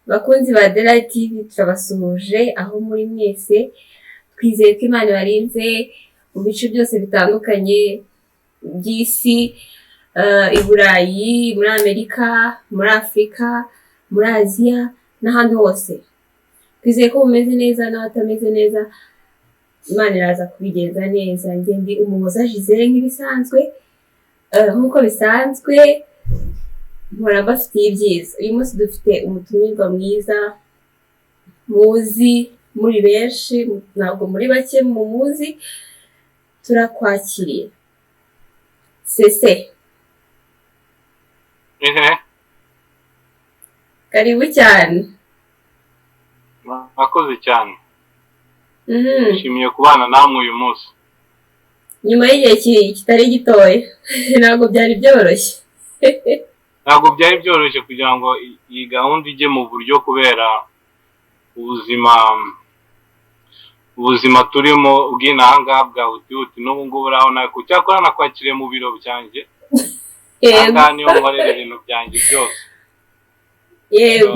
bakunzi ba Delight TV turabasuhuje aho muri mwese, twizeye ko Imana ibarinze mu bice byose bitandukanye by'isi, i Burayi, muri Amerika, muri Afurika, muri Aziya n'ahandi hose. Twizeye ko mumeze neza n'abatameze neza, Imana iraza kubigenza neza. Njye ndi Umuhoza Gisele nk'ibisanzwe, nk'uko bisanzwe mpora mbafitiye ibyiza. Uyu munsi dufite umutumirwa mwiza muzi muri benshi, ntabwo muri bake mumuzi. Turakwakiriye Sese. Karibu cyane. Mwakoze cyane. Nishimiye kubana namwe uyu munsi. Nyuma y'igihe kitari gitoya ntabwo byari byoroshye. Ntabwo byari byoroshye kugira ngo iyi gahunda ijye mu buryo, kubera ubuzima turimo bw'inahangaha bwa hutihuti n'ubu ngubu urabona ko cyakora nakwakiriye mu biro byanjye. Ahangaha niho nkorera ibintu byanjye byose. Yego.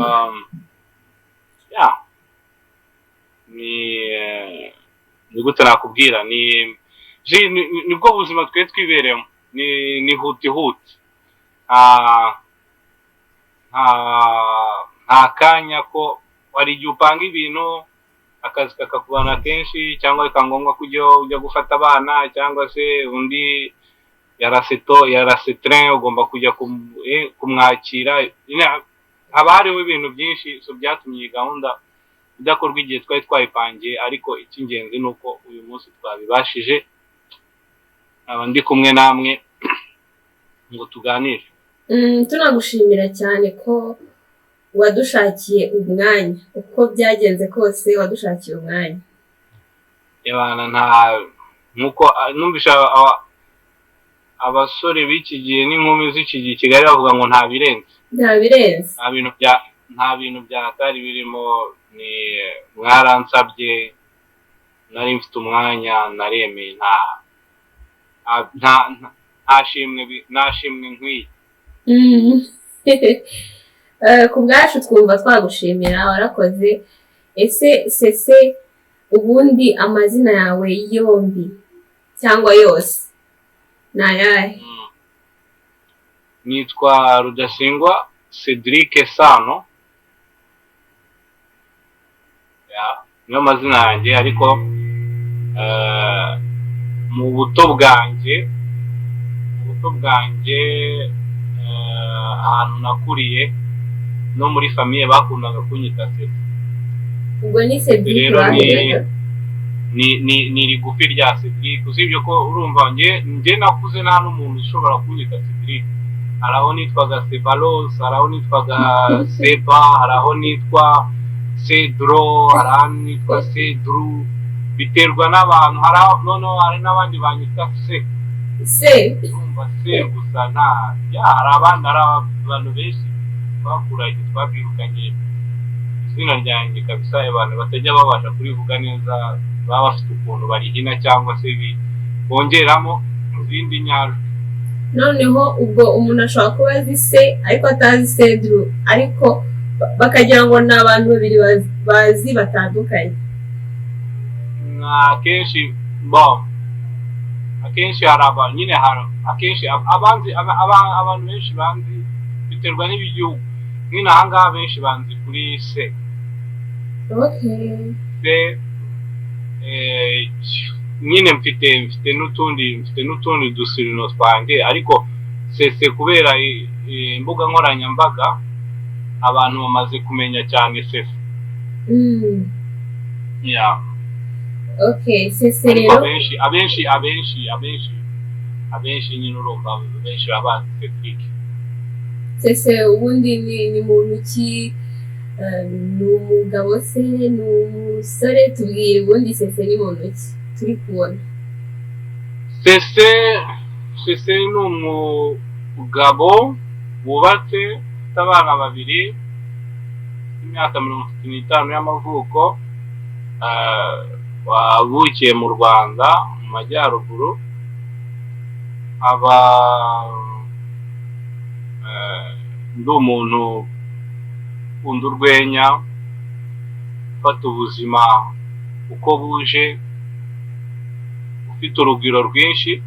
Ni gute nakubwira, nibwo buzima twe twiberemo, ni hutihuti. Nta kanya ko wari igihe upanga ibintu akazi kakakubana kenshi, cyangwa bikaba ngombwa ko ujya gufata abana, cyangwa se undi yarase train ugomba kujya kumwakira. Haba hariho ibintu byinshi, so byatumye iyi gahunda idakorwa igihe twari twayipangiye, ariko icy'ingenzi ni uko uyu munsi twabibashije, aba ndi kumwe namwe ngo tuganire. Tunagushimira cyane ko wadushakiye umwanya, uko byagenze kose wadushakiye umwanya. Nkuko numvisha abasore b'iki gihe n'inkumi z'iki gihe Kigali bavuga ngo nta birenze. Nta bintu byatari birimo. Ni mwaransabye, nari mfite umwanya, naremeye, nashimwe nkwiye. Ku bwacu twumva twagushimira, warakoze. Ese Sese, ubundi amazina yawe yombi cyangwa yose ni ayahe? Nitwa Rudasingwa Cedric Sano, niyo mazina yanjye, ariko mu buto bwanjye ahantu nakuriye no muri famiye bakundaga kunyita Sese. Ubwo ni Cedric rero ni rigufi rya Cedric, usibye ko urumva njye nakuze nta n'umuntu ushobora kunyita Cedric. Hari aho nitwaga Sebalos, hari aho nitwaga Seba, hari aho nitwa Cedro, hari aho nitwa Cedru, biterwa n'abantu. Hari n'abandi banyita Se urumva Se gusa. Hari abantu benshi bakuranye twabwirukanye izina ryanjye kabisa, abantu batajya babasha kurivuga neza, baba bafite ukuntu barihina cyangwa se bongeramo izindi nyajwi. Noneho ubwo umuntu ashobora kuba azi Se ariko atazi Cedru, ariko bakagira ngo ni abantu babiri bazi batandukanye. Akenshi hari abantu nyine, akenshi abantu benshi banzi, biterwa n'ibigihugu. Nyine ahangaha benshi banzi kuri Se. Se nyine mfite n'utundi dusirino twanjye, ariko Sese kubera imbuga nkoranyambaga abantu bamaze kumenya cyane Sese. Sese rero abenshi nyine urumva benshi baba bazi Cedric. Sese ubundi ni muntu ki? Ni umugabo se, ni umusore? Tubwire ubundi Sese ni muntu ki turi kubona? Sese ni umugabo wubatse, ufite abana babiri, imyaka 35 y'amavuko, wavukiye mu Rwanda mu majyaruguru. ndi umuntu ukunda urwenya, ufata ubuzima uko buje, ufite urugwiro rwinshi.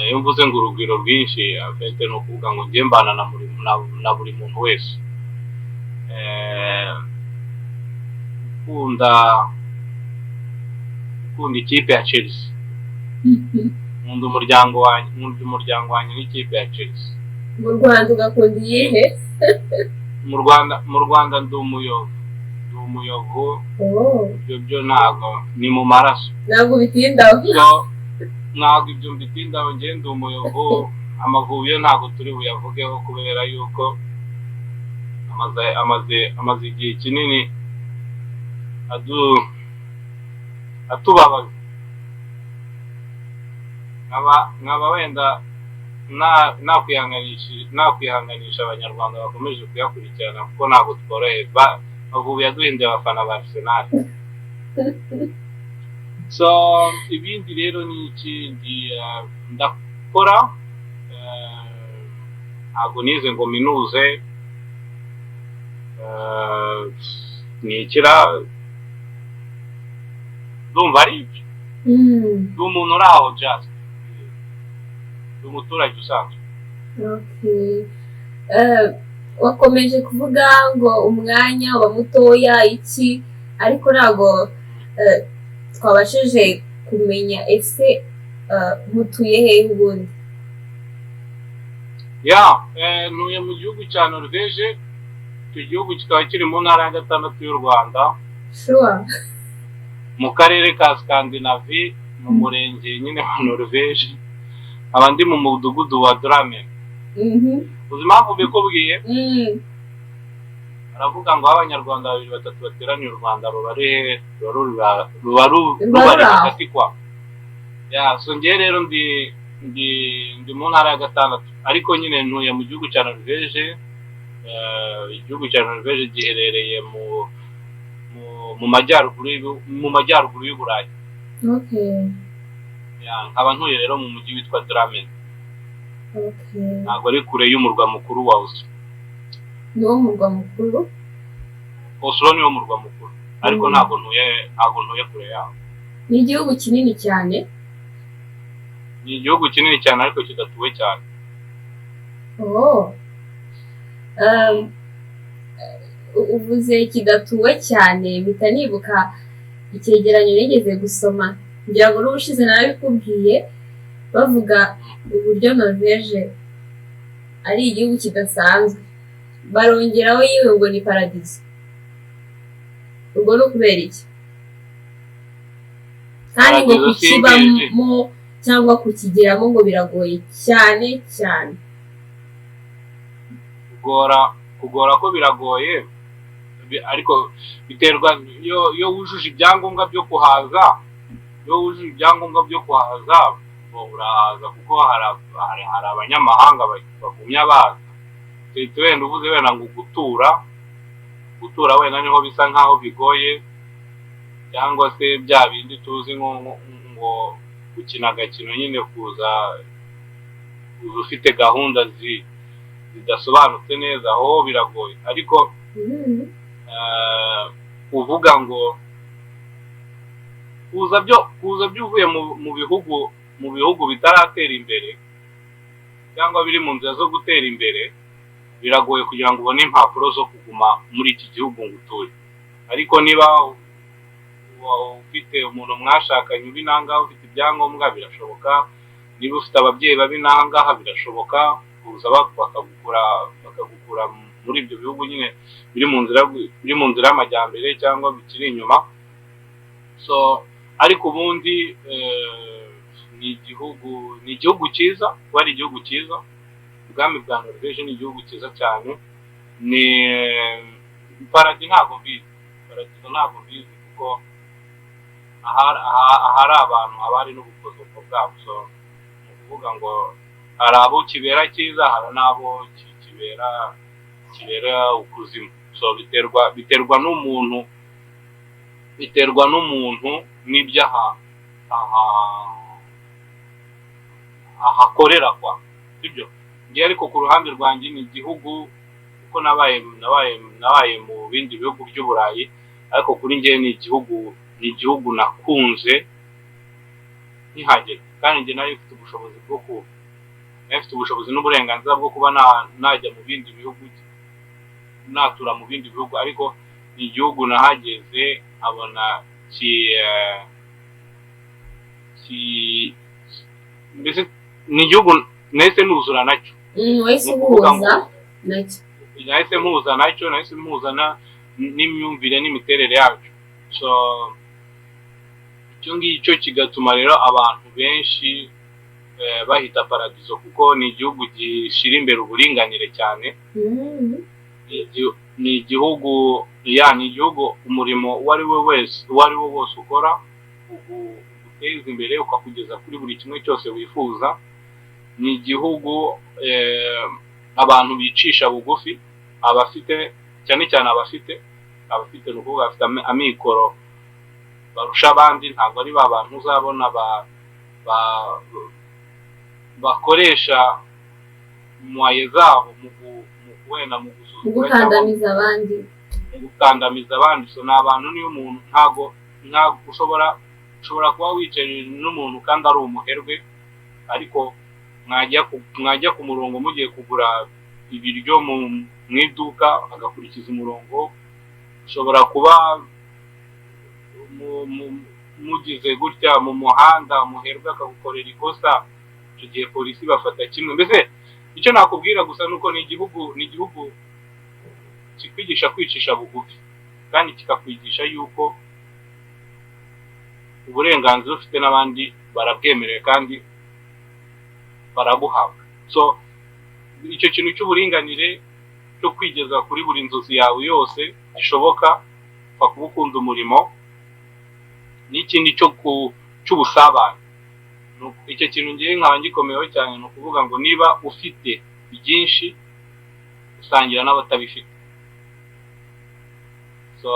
Iyo mvuze ngo urugwiro rwinshi afite no kuvuga ngo njye mbana na buri muntu wese. Ukunda ikipe ya Chelsea, nkunda umuryango wanjye n'ikipe ya Chelsea. Mu Rwanda ugakunda iyihe? Mu Rwanda ndi umuyovu. Ibyo ntabwo ni mu maraso, ntabwo bitindaho. ntabwo ibyo mbitindaho, njye ndi umuyovu. Amavubi yo ntabwo turi buyavugeho kubera yuko amaze igihe kinini atubabaza. nkaba wenda nakwihanganisha abanyarwanda bakomeje kuyakurikirana kuko ntabwo tworoheye. Amavubi yaduhinduye abafana ba Arsenal. So ibindi rero ni ikindi ndakora, ntabwo nize ngo minuze, nikira ndumva ari ibyo. Ndi umuntu uri aho just ndi umuturage usanzwe. Wakomeje kuvuga ngo umwanya uba mutoya iki, ariko ntabwo twabashije kumenya ese mutuye hehe ubundi? Ntuye mu gihugu cya Norvège. Icyo gihugu kikaba kiri mu ntara ya 6 y'u Rwanda, mu karere ka Scandinavie, mu murenge nyine wa Norvège. Aba ndi mu mudugudu wa Drammen. Ubuzima bubikubwiye. Aravuga ngo abanyarwanda 2-3 bateraniye u Rwanda ruba hagati kwa. So njye rero ndi mu ntara ya 6, ariko nyine ntuye mu gihugu cya Norvège. Igihugu cya Norvège giherereye mu majyaruguru y'Uburayi. Nkaba ntuye rero mu mujyi witwa Drammen. Ntabwo ari kure y'umurwa mukuru wa Oslo. Niwo murwa mukuru? Oslo niwo murwa mukuru, ariko ntabwo ntuye kure yaho. Ni igihugu kinini cyane? Ni igihugu kinini cyane ariko kidatuwe cyane. Uvuze kidatuwe cyane, mpita nibuka icyegeranyo nigeze gusoma, ngira ngo n'ubushize narabikubwiye, bavuga uburyo Norvège ari igihugu kidasanzwe, barongeraho yewe ngo ni paradizo. Ubwo ni ukubera iki? Kandi ngo kukibamo cyangwa kukigeramo ngo biragoye cyane cyane. Kugora ko biragoye, ariko biterwa iyo wujuje ibyangombwa byo kuhaza. Urahaza kuko hari abanyamahanga bagumya baza. Wenda uvuze wenda ngo gutura wenda niho bisa nkaho bigoye, cyangwa se bya bindi tuzi ngo gukina agakino nyine kuza ufite gahunda zidasobanutse neza, aho biragoye. Ariko uvuga ngo kuza byuvuye mu bihugu bitaratera imbere cyangwa biri mu nzira zo gutera imbere, biragoye kugira ngo ubone impapuro zo kuguma muri iki gihugu ngo uture. Ariko niba ufite umuntu mwashakanye ubinangaha, ufite ibyangombwa, birashoboka. Niba ufite ababyeyi babinangaha, birashoboka kuza bakagukura muri ibyo bihugu nyine biri mu nzira y'amajyambere cyangwa bikiri inyuma. So ariko ubundi ni igihugu cyiza, kuba ari igihugu cyiza. Ubwami bwa Norvège ni igihugu cyiza cyane. Ni paradizo ntabwo mbizi kuko ahari abantu haba hari n'ubukozoko bwabo. So ni ukuvuga ngo hari abo kibera cyiza, hari n'abo kibera ukuzimu. So biterwa n'umuntu n'ibyo ahakorera kwa sibyo. Ngiye ariko ku ruhande rwanjye ni igihugu kuko nabaye mu bindi bihugu by'uburayi, ariko kuri njye ni igihugu nakunze nkihagera, kandi njye nari mfite ubushobozi n'uburenganzira bwo kuba najya mu bindi bihugu, natura mu bindi bihugu, ariko ni igihugu nahageze nkabona mbese ni igihugu nahise nuzura nacyo. Wahise uhuza nacyo. Nahise mpuza n'imyumvire n'imiterere yacyo. So icyo ngicyo kigatuma rero abantu benshi bahita paradizo, kuko ni igihugu gishyira imbere uburinganire cyane. Ni igihugu umurimo uwo ari wo wose ukora uguteza imbere ukakugeza kuri buri kimwe cyose wifuza. Ni igihugu abantu bicisha bugufi, abafite cyane cyane abafite ni ukuvuga bafite amikoro barusha abandi, ntabwo ari ba bantu uzabona bakoresha mwaye zabo mu gukandamiza abandi. So ni abantu, niyo umuntu ntabwo ushobora kuba wicaye n'umuntu kandi ari umuherwe, ariko mwajya ku murongo mugiye kugura ibiryo mu iduka agakurikiza umurongo. Ushobora kuba mugize gutya mu muhanda, umuherwe akagukorera ikosa, icyo gihe polisi bafata kimwe. Mbese icyo nakubwira gusa nuko ni igihugu kikwigisha kwicisha bugufi, kandi kikakwigisha yuko uburenganzira ufite n'abandi barabwemerewe kandi barabuhabwa. So icyo kintu cy'uburinganire cyo kwigeza kuri buri nzozi yawe yose gishoboka, upfa kuba ukunda umurimo, n'ikindi cy'ubusabane. Icyo kintu ngiye nkaba ngikomeyeho cyane, ni ukuvuga ngo niba ufite byinshi usangira n'abatabifite. So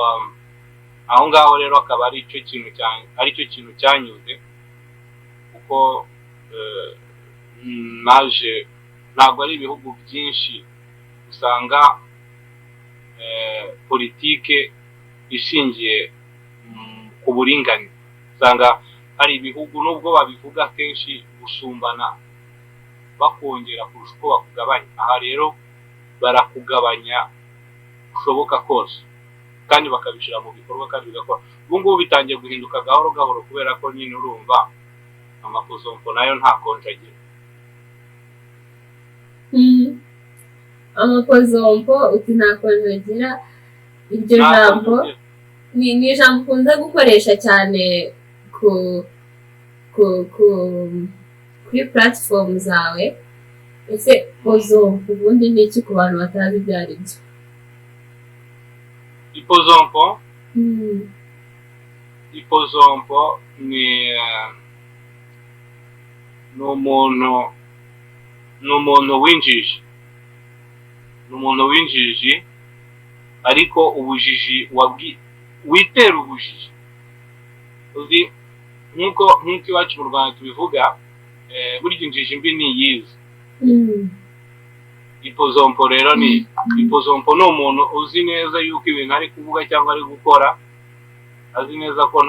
aho ngaho rero akaba ari cyo kintu cyanyuze, kuko ntabwo ari ibihugu byinshi usanga politike ishingiye ku buringanire. Usanga hari ibihugu nubwo babivuga kenshi gusumbana bakongera kurusha uko bakugabanya. Aha rero barakugabanya ushoboka kose, kandi bakabishyira mu bikorwa kandi bigakora. Ubu ngubu bitangiye guhinduka gahoro gahoro, kubera ko nyine urumva amapozompo nayo nta konje agira. Amapozompo uti nta konje agira, iryo jambo ni ijambo ukunze gukoresha cyane kuri platform zawe. Ese pozompo ubundi ni iki ku bantu batazi ibyo ari byo? Ipozompo ni umuntu w'injiji, ariko ubujiji witera ubujiji. Uzi nk'uko iwacu mu Rwanda tubivuga, burya injiji mbi ni iyizi. Ipozompo rero ni umuntu uzi neza yuko ibintu ari kuvuga cyangwa ari gukora, azi neza ko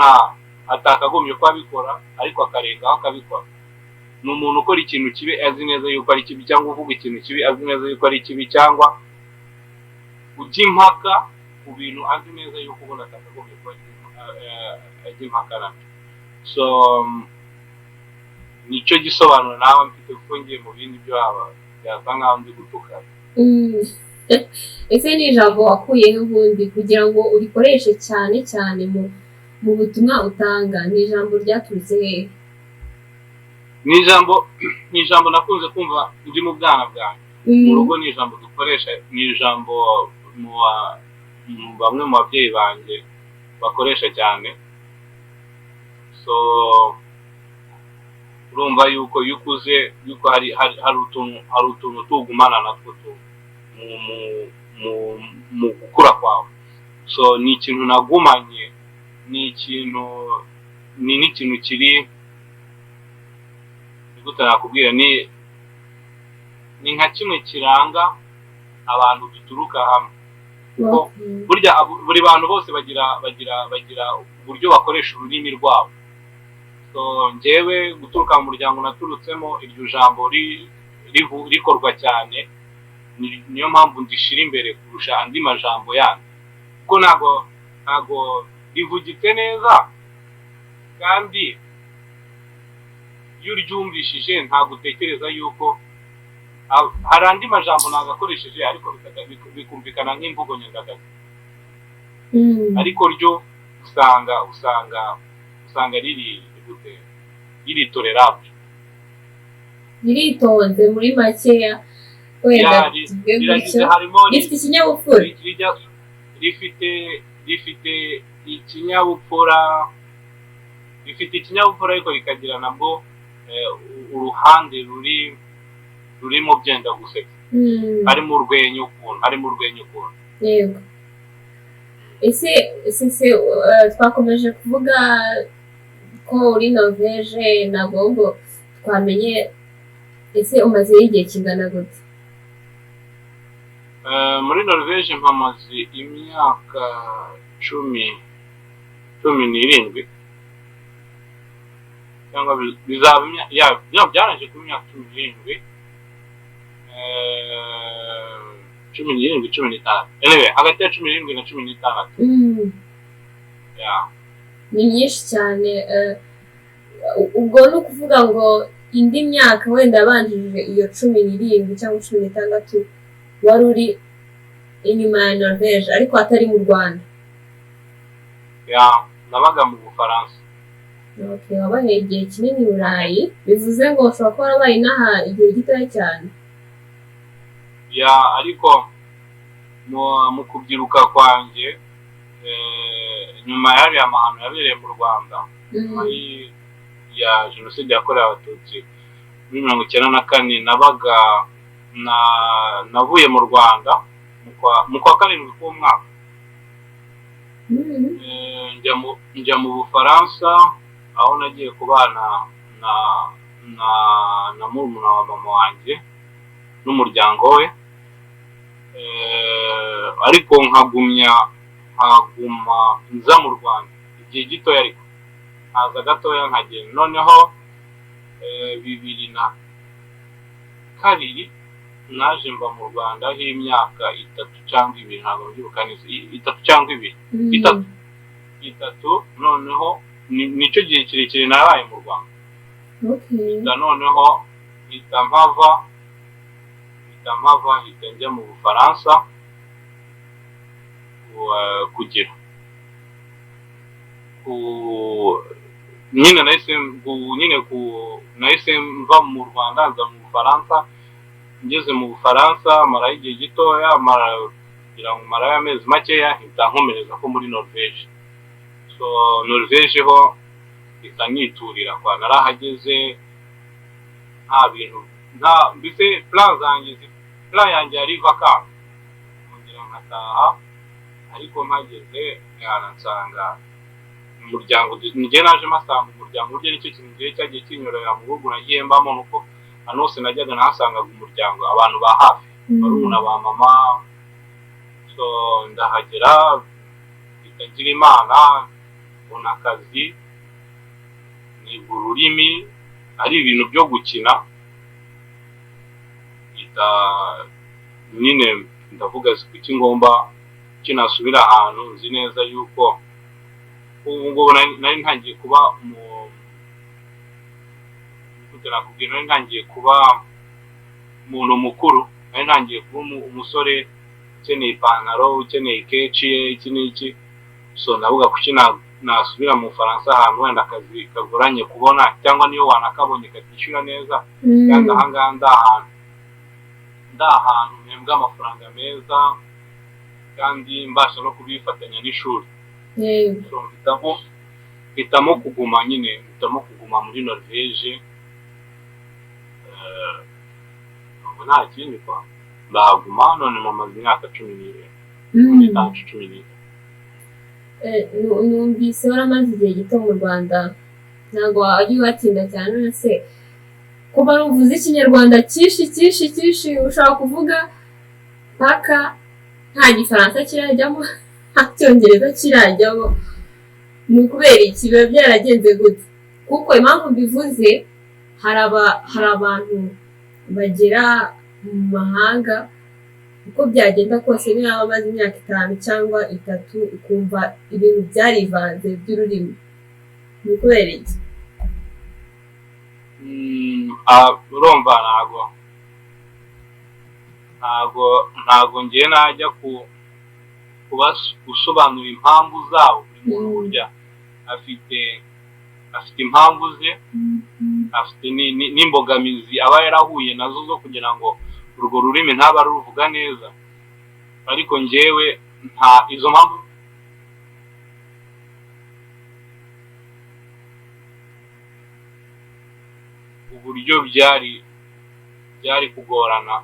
atakagombye ko abikora, ariko akarengaho akabikora. Ni umuntu ukora ikintu kibi azi neza yuko ari kibi, cyangwa uvuga ikintu kibi azi neza yuko ari kibi, cyangwa ujya impaka ku bintu azi neza yuko ubona atakagombye kuba ajya impaka nabyo. So nicyo gisobanuro nawe mfite, kuko ngiye mu bindi byo byasa nkaho ndi gutukana. Ese ni ijambo wakuyeho ubundi kugira ngo urikoreshe cyane cyane mu butumwa utanga? Ni ijambo ryaturutse hehe? Ni ijambo nakunze kumva ndi mu bwana bwanjye. Mu rugo ni ijambo dukoresha, ni ijambo bamwe mu babyeyi banjye bakoresha cyane. So urumva yuko iyo ukuze yuko hari utuntu tugumana natwo mu gukura kwawe. So ni ikintu nagumanye, ni n'ikintu kiri gute nakubwira, ni nka kimwe kiranga abantu duturuka hamwe. Kuko burya buri bantu bose bagira uburyo bakoresha ururimi rwabo. So njyewe guturuka mu muryango naturutsemo iryo jambo rikorwa cyane, niyo mpamvu ndishira imbere kurusha andi majambo yandi, kuko ntago rivugitse neza, kandi iyo uryumvishije ntabwo utekereza yuko hari andi majambo nagakoresheje ariko bikumvikana nk'imvugo nyandagazi. Ariko ryo usanga riri tolerable, riritonze muri makeya, wenda rifite ikinyabupfura, rifite ikinyabupfura ariko rikagira nabwo uruhande rurimo byenda guseka, harimo urwenya ukuntu. Yego. Ese twakomeje kuvuga ko uri Norvège, ntabwo ngo twamenye ese umazeyo igihe kingana gute? Muri Norvège mpamaze imyaka cumi n'irindwi, cyangwa bizaba byaraje ku myaka 17, 15. Anyway, hagati ya 17 na 16. Ni myinshi cyane. Ubwo ni ukuvuga ngo indi myaka wenda yabanjirije iyo 17 cyangwa 16 wari uri inyuma ya Norvège ariko atari mu Rwanda. Nabaga mu Bufaransa. Okay, wabaye igihe kinini i Burayi, bivuze ngo ushobora kuba warabaye inaha igihe gitoya cyane. Ariko mu kubyiruka kwanjye, nyuma y'ariya mahano yabereye mu Rwanda, muri ya jenoside yakorewe Abatutsi muri 1994, navuye mu Rwanda mu kwa karindwi k'umwaka. Njya mu Bufaransa, aho nagiye kubana na murumuna wa mama wanjye n'umuryango we, ariko nkaguma nza mu Rwanda igihe gitoya, ariko haza gatoya nkagenda. Noneho 2002 naje mba mu Rwanda h'imyaka 3 cyangwa 2, ntabwo mbyibuka neza, 3 cyangwa 2, 3. Noneho nicyo gihe kirekire narabaye mu Rwanda. Noneho hita mpava njya mu Bufaransa kugira nahise mva mu Rwanda nza mu Bufaransa. Ngeze mu Bufaransa mara igihe gitoya, mara amezi makeya, hita nkomereza ko muri Norvège. So Norvège ho ikanyiturira kwa narahageze, nta bintu mbese plan yanjye yari vacances kugira nkataha, ariko mpageze nsanga umuryango njye naje masanga umuryango uryo nicyo kintu gihe cyagiye kinyorera mu rugo nagiye mbamo, nuko hano hose najyaga nahasangaga umuryango, abantu ba hafi, barumuna ba mama. So ndahagera, bikagira Imana, mbona akazi, niga ururimi, ari ibintu byo gukina. Nyine ndavuga kuki ngomba kinasubira ahantu nzi neza yuko ubu nari ntangiye kuba umuntu mukuru, nari ntangiye kuba umusore ukeneye ipantaro, ukeneye keshi, iki n'iki. So ndavuga kuki nasubira mu Faransa ahantu wenda akazi kagoranye kubona, cyangwa niyo wanakabonye katishyura neza, kandi ahangaha ndahantu mpembwa amafaranga meza kandi mbasha no kubifatanya n'ishuri. So mpitamo kuguma muri Norvège. Nta kindi kwa ndahaguma, none mumaze imyaka 10 numvise waramaze igihe gito mu Rwanda, ntabwo wajya uhatinda cyane. None kuba uvuze ikinyarwanda cyinshi ushobora kuvuga paka nta gifaransa kirajyamo nta cyongereza kirajyamo, ni ukubera iki biba byaragenze gute? Kuko impamvu mbivuze, hari abantu bagera mu mahanga uko byagenda kose niba bamaze imyaka 5 cyangwa 3 ukumva ibintu byarivanze by'ururimi, ni ukubera iki? urumva ntago ngiye najya gusobanura impamvu zabo. Buri muntu burya afite impamvu ze, afite n'imbogamizi aba yarahuye nazo zo kugira ngo urwo rurimi ntaba ruvuga neza. Ariko njyewe nta izo mpamvu uburyo byari kugorana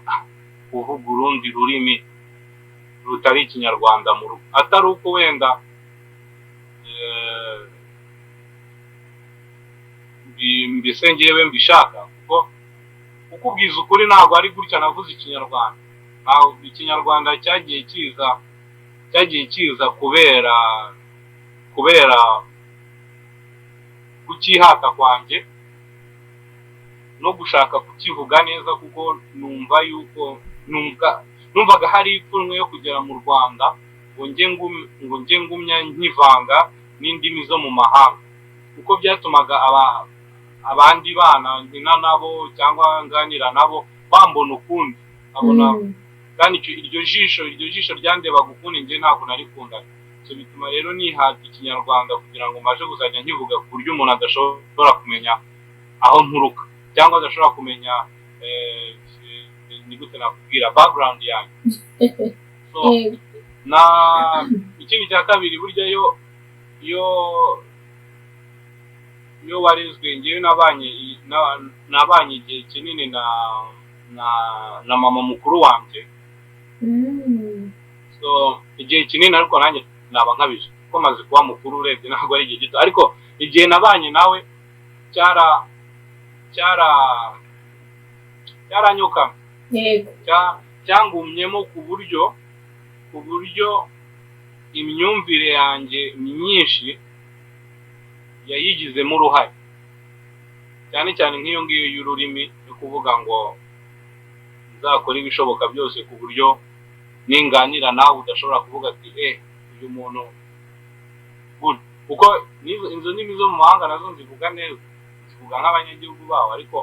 kuvuga urundi rurimi rutari ikinyarwanda mu rugo, atari uko wenda mbese ngewe mbishaka, kuko ukubwiza ukuri ntabwo ari gutya navuze ikinyarwanda. Ikinyarwanda cyagiye kiza kubera kukihata kwanjye no gushaka kukivuga neza, kuko numvaga hari ipfunwe yo kugera mu Rwanda ngo njye ngumya nkivanga n'indimi zo mu mahanga, kuko byatumaga abandi bana nkina nabo cyangwa nganira nabo bambona ukundi, abona kandi iryo jisho ryandebaga ukundi njye ntabwo narikundaga. So bituma rero nihata ikinyarwanda kugira ngo maje kuzajya nkivuga ku buryo umuntu adashobora kumenya aho nturuka, cyangwa adashobora kumenya ni gute nakubwira background yanjye. So na ikindi cya kabiri, burya iyo warezwe, ngewe nabanye igihe kinini na mama mukuru wanjye. So igihe kinini, ariko nanjye naba nkabije ko maze kuba mukuru, urebye ntabwo ari igihe gito, ariko igihe nabanye nawe cyaranyukamye, cyangumyemo ku buryo imyumvire yanjye myinshi yayigizemo uruhare, cyane cyane nk'iyo ngiyo y'ururimi, yo kuvuga ngo nzakora ibishoboka byose ku buryo ninganira nawe udashobora kuvuga ati uyu muntu kuko izo ndimi zo mu mahanga nazo zivuga neza, zivuga nk'abanyagihugu babo, ariko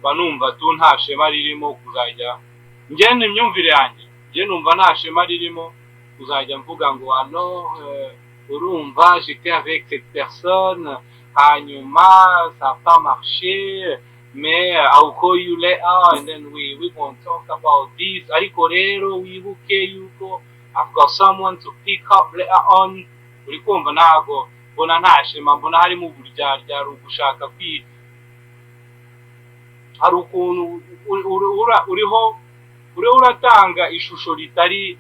banumva nta shema ririmo kuzajya ngende imyumvire yanjye, numva nta shema ririmo kuzajya mvuga ngo urumva j'étais avec cette personne hanyuma ça n'a pas marché, mais I'll call you later and then we won't talk about this, ariko rero wibuke yuko I've got someone to pick up later on. Uri kumva ntago mbona nta shema, mbona harimo uburyarya, ari ugushaka hari ukuntu uriho uratanga ishusho ritari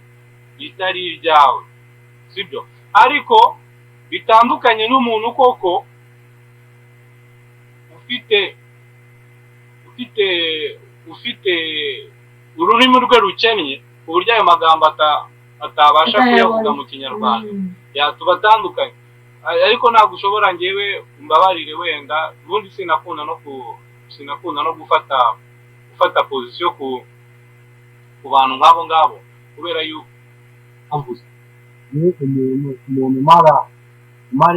ryawe, sibyo? Ariko bitandukanye n'umuntu koko ufite ururimi rwe rukennye, ku buryo ayo magambo atabasha kuyavuga mu kinyarwanda, tubatandukanye. Ariko ntabwo ushobora, ngewe mbabarire, wenda ubundi sinakunda no gufata position ku bantu nk'abo ngabo, kubera yuko umuntu umara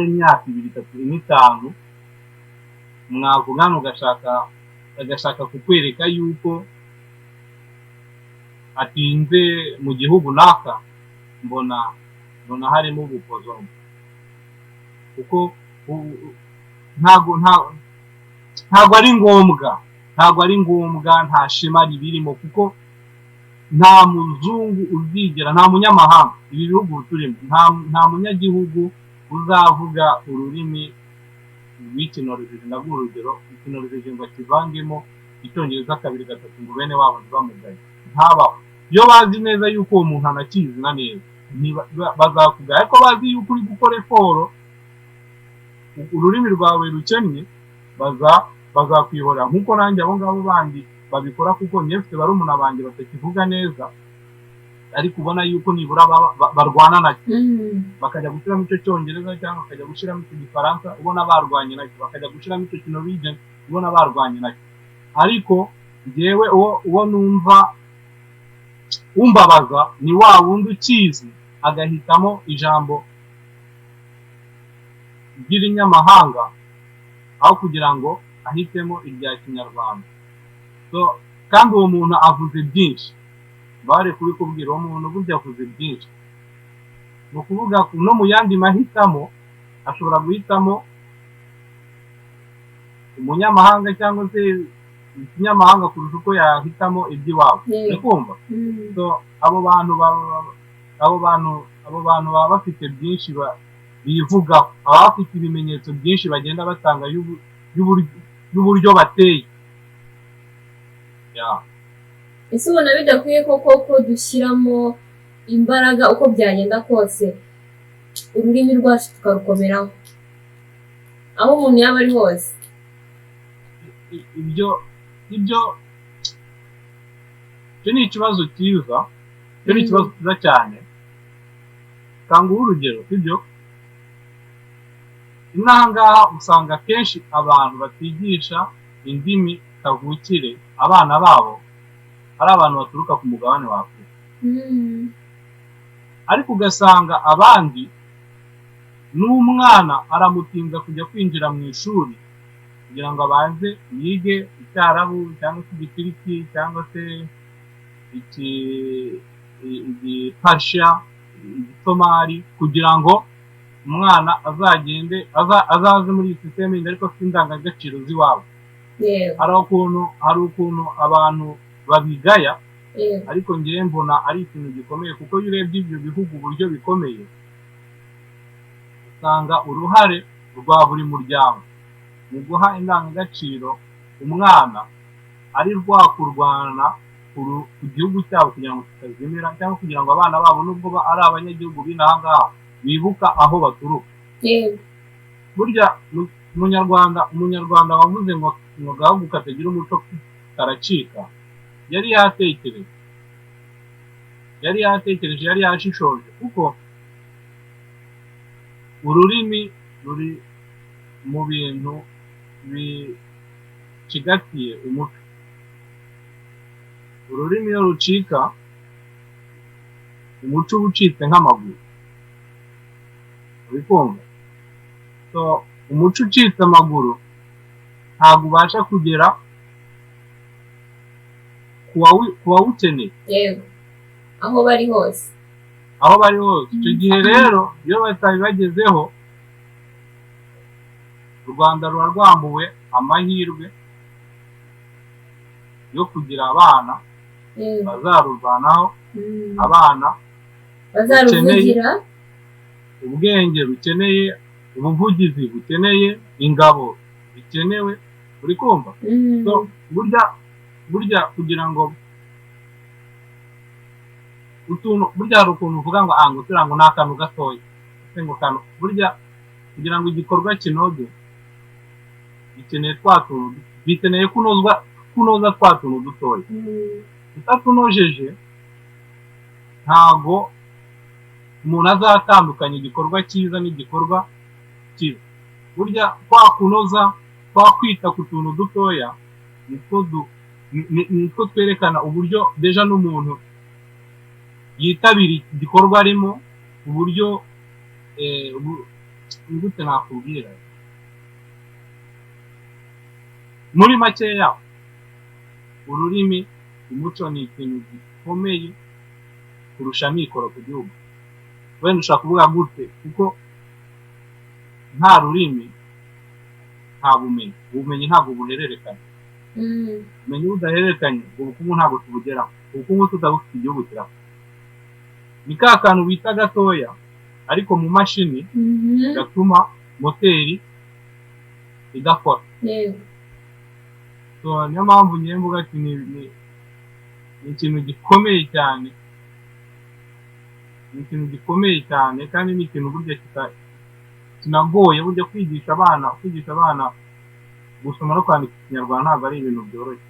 imyaka 2, 3, 5 mwavugana agashaka kukwereka yuko atinze mu gihugu naka, mbona harimo ubukozoma, kuko ntabwo ari ngombwa, nta shema ribirimo, kuko nta muzungu uzigera, nta munyamahanga, ibi bihugu turimo nta munyagihugu uzavuga ururimi rw'ikinoreje. Ndaguha urugero, ikinoreje ngo akivangemo icyongereza 2, 3 ngo bene wabo ntibamugaye, ntabaho. Iyo bazi neza yuko uwo muntu anakizi na neza bazakugaya, ariko bazi yuko uri gukora eforo, ururimi rwawe rukennye, bazakwihorera. Nk'uko nanjye abo ngabo bandi babikora kuko njye mfite barumuna banjye batakivuga neza ariko ubona yuko nibura barwana nacyo bakajya gushyiramo icyo cyongereza cyangwa bakajya gushyiramo icyo gifaransa ubona barwanye nacyo bakajya gushyiramo icyo kinorwegian ubona barwanye nacyo ariko njyewe uwo numva umbabaza ni wa wundi ukizi agahitamo ijambo ry'irinyamahanga aho kugira ngo ahitemo irya kinyarwanda. So kandi uwo muntu avuze byinshi bari kubikubwira uwo muntu burya avuze byinshi ni ukuvuga no mu yandi mahitamo ashobora guhitamo umunyamahanga cyangwa se ikinyamahanga kurusha uko yahitamo iby'iwabo uri kumva. So abo bantu baba bafite byinshi bivugaho baba bafite ibimenyetso byinshi bagenda batanga y'uburyo bateye. ese ubona bidakwiye ko dushyiramo imbaraga uko byagenda kose ururimi rwacu tukarukomeraho aho umuntu yaba ari hose? ibyo ni ikibazo cyiza, icyo ni ikibazo cyiza cyane. Tanguha urugero sibyo, inaha ngaha usanga akenshi abantu batigisha indimi kavukire abana babo ari abantu baturuka ku mugabane wa Afurika, ariko ugasanga abandi n'umwana aramutinza kujya kwinjira mu ishuri kugira ngo abanze yige icyarabu cyangwa se igikiriki cyangwa se igiparsha igisomali kugira ngo umwana azaze muri iyi sisiteme ariko afite indangagaciro z'iwabo. hari ukuntu abantu babigaya ariko ngewe mbona ari ikintu gikomeye kuko iyo urebye ibyo bihugu uburyo bikomeye usanga uruhare rwa buri muryango mu guha indangagaciro umwana ari rwakurwana ku gihugu cyabo kugira ngo kitazimira cyangwa kugira ngo abana babo nubwo ari abanyagihugu b'inaha ngaha bibuka aho baturuka. Burya umunyarwanda wavuze ngo agahugu katagira umuco karacika yari yatekereje yari yashishoje kuko ururimi ruri mu bintu bicigatiye umuco. Ururimi iyo rucika umuco uba ucitse nk'amaguru uri kumva. So umuco ucitse amaguru ntabwo ubasha kugera ku bawukeneye aho bari hose. Icyo gihe rero iyo batabibagezeho u Rwanda ruba rwambuwe amahirwe yo kugira abana bazarurwanaho, abana bazaruvugira, ubwenge bukeneye, ubuvugizi bukeneye, ingabo bikenewe uri kumva. So burya kugira ngo burya hari ukuntu uvuga ngo ngo turiya ngo ni akantu gatoya burya kugira ngo igikorwa kinoge bikeneye kunoza twa tuntu dutoya. Utatunojeje ntabwo umuntu azatandukanya igikorwa cyiza n'igikorwa kibi. Burya kunoza kwita ku tuntu dutoya nitwo twerekana uburyo deja n'umuntu yitabira igikorwa arimo, uburyo gute nakubwira muri makeya. Ururimi umuco ni ikintu gikomeye kurusha amikoro ku gihugu. Wenda ushaka kuvuga gute kuko nta rurimi nta bumenyi. Ubumenyi ntabwo buhererekanya. Ubumenyi budahererekanye ubukungu ntabwo tubugeraho. Ubukungu tutabufite igihugu kirapfa. Ni ka kantu bita gatoya ariko mu mashini gatuma moteri idakora. So niyo mpamvu ngiye mvuga ati ni ikintu gikomeye cyane, kandi ni ikintu burya kinagoye. Burya kwigisha abana gusoma no kwandika ikinyarwanda ntabwo ari ibintu byoroshye.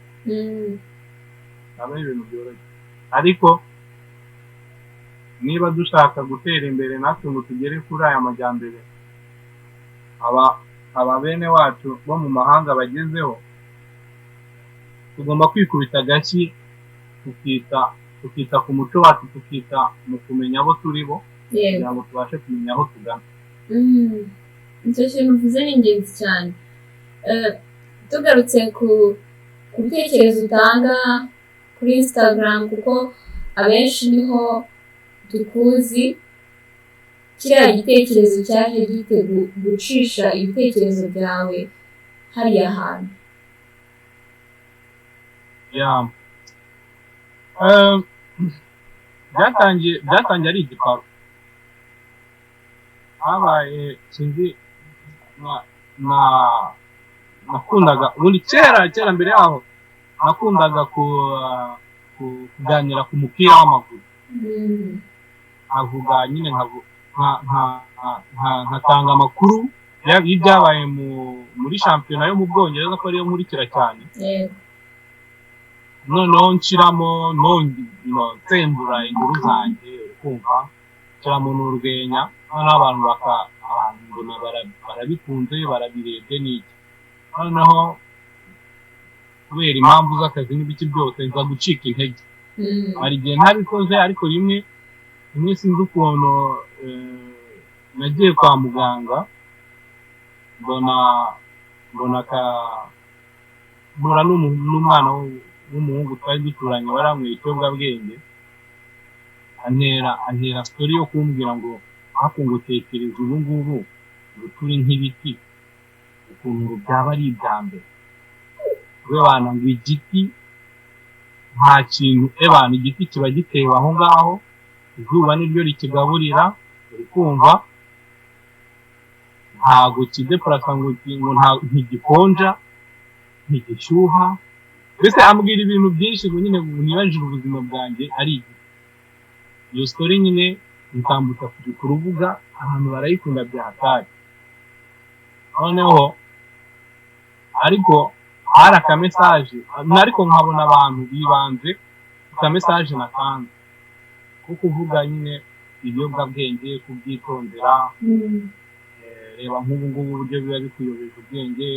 ntabwo ari ibintu byoroshye ariko niba dushaka gutera imbere natwe ngo tugere kuri aya majyambere aba bene wacu bo mu mahanga bagezeho tugomba kwikubita agashyi tukita ku muco wacu tukita mu kumenya abo turi bo kugira ngo tubashe kumenya aho tugana icyo kintu uvuze ni ingenzi cyane tugarutse ku bitekerezo utanga kuri Instagram kuko abenshi niho dukuzi kiriya gitekerezo cyaje gite gucisha ibitekerezo byawe hariya hantu byatangiye ari igiparu habaye sinzi nakundaga ubundi kera mbere yaho nakundaga kuganira ku mupira w'amaguru nkavuga nyine nkatanga amakuru y'ibyabaye muri shampiyona yo mu Bwongereza ko ariyo nkurikira cyane noneho nshiramo nsembura inkuru zanjye kumva nshiramo n'urwenya noneho abantu mbona barabikunze barabirebye n'iki noneho kubera impamvu z'akazi n'ibiki byose nza gucika intege hari igihe ntabikoze ariko rimwe sinzi ukuntu nagiye kwa muganga mbona n'umwana w'umuhungu twari duturanye waranyweye ikiyobyabwenge antera sitori yo kumbwira ngo hafi ngo tekereza ubu ngubu ngo turi nk'ibiti ukuntu byaba ari ibya mbere bana ngo igiti nta kintu igiti kiba gitewe aho ngaho izuba niryo rikigaburira uri kumva ntago kidepurasa ngo ntigikonja ntigishyuha mbese ambwira ibintu byinshi ngo nyine nibajije ubuzima bwanjye ari iyo story nyine nitambutsa ku rubuga abantu barayikunda bya hatari noneho ariko hari akamesaje ariko nkabona abantu bibanze akamesaje natanze ko kuvuga nyine ibiyobyabwenge kubyitondera reba nk'ubu ngubu uburyo biba bikuyobeje ubwenge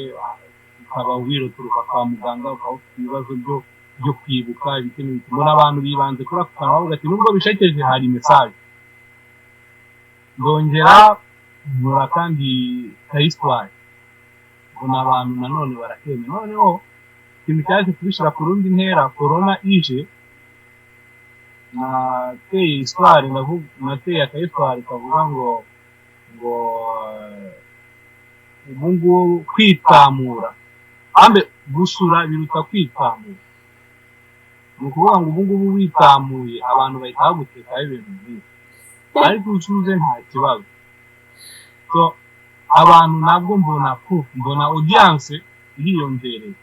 ukaba wiroturuka kwa muganga ukaba ufite ibibazo byo kwibuka ibiti n'ibiti mbona abantu bibanze kuri ako kantu bavuga ati nubwo bishekeje hari mesaje ndongera nkora kandi kayiswari mbona abantu nanone barakemye noneho ikintu cyaje kubishyira ku rundi ntera korona ije nateye iswari nateye akayiswari kavuga ngo ubu ngubu kwitamura ambe gusura biruta kwitamura ni ukuvuga ngo ubu ngubu witamuye abantu bahita bagutekaho ibintu byinshi ariko ucuruze nta kibazo so abantu nabwo mbona audience iriyongereye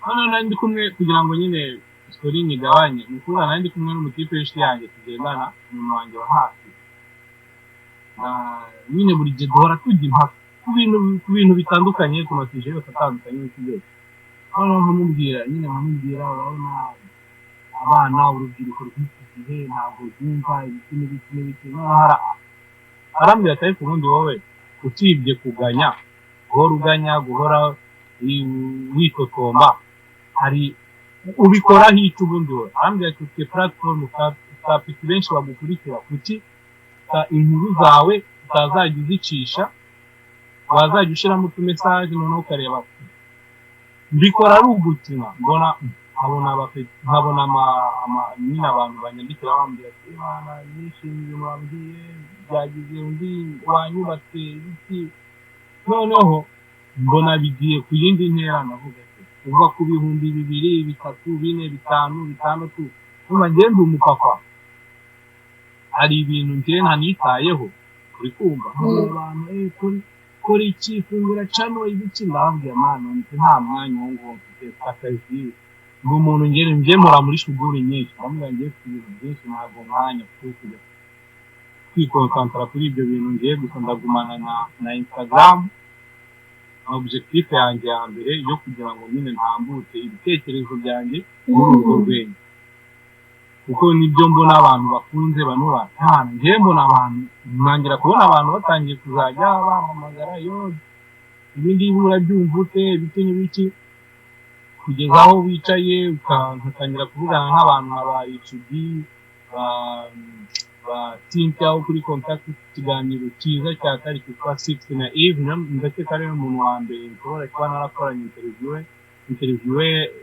hano nandi kumwe kugira ngo nyine story nyigabanye ni ukuvuga nandi kumwe n'umutipe w'inshuti yanjye tugendana umuntu wanjye wa hafi nyine buri gihe duhora tujya impaka ku bintu bitandukanye ku masije yose atandukanye n'iki byose noneho nkamubwira urabona abana urubyiruko rw'iki gihe ntabwo rwumva ibiti n'ibiti noneho arambwira ati ariko ubundi wowe usibye guhora witotomba hari ubikoraho iki ubundi wowe arambwira ati ufite platform utapita benshi bagukurikira kuki inkuru zawe utazajya uzicisha wazajya ushyiramo utumesaje noneho ukareba mbikora ari ugukina nkabona nyine abantu banyandikira bambwira ati imana nishimiye ibintu wambwiye byagize undi wanyubatse ibiti noneho mbona bigiye ku yindi ntera navuga ati kuva ku 2,000 3 4 5 6 numva ngenda umupapa hari ibintu njye ntanitayeho kuri kumva abantu kuri iki fungura cano ibiki ndababwira mana nta mwanya wo ngo mfite akazi umuntu njye mura muri shuguri nyinshi ndamubwira ngiye ku bintu byinshi ntabwo mwanya kujya kwikonsantra kuri ibyo bintu ngiye gusa ndagumana na Instagram objectif yanjye ya mbere yo kugira ngo nyine ntambutse ibitekerezo byanjye muri urwo rwenya, kuko nibyo mbona abantu bakunze bano batana. Njyewe mbona abantu, ntangira kubona abantu batangiye kuzajya bampamagara, yo ibi ngibi urabyumva ute, ibiki n'ibiki, kugeza aho wicaye ugatangira kuvugana nk'abantu nka ba HB, ba Cynthia wo kuri Contact, ikiganiro cyiza cya kari kitwa 6 na Eve, ndetse kari umuntu wa mbere nshobora kuba narakoranye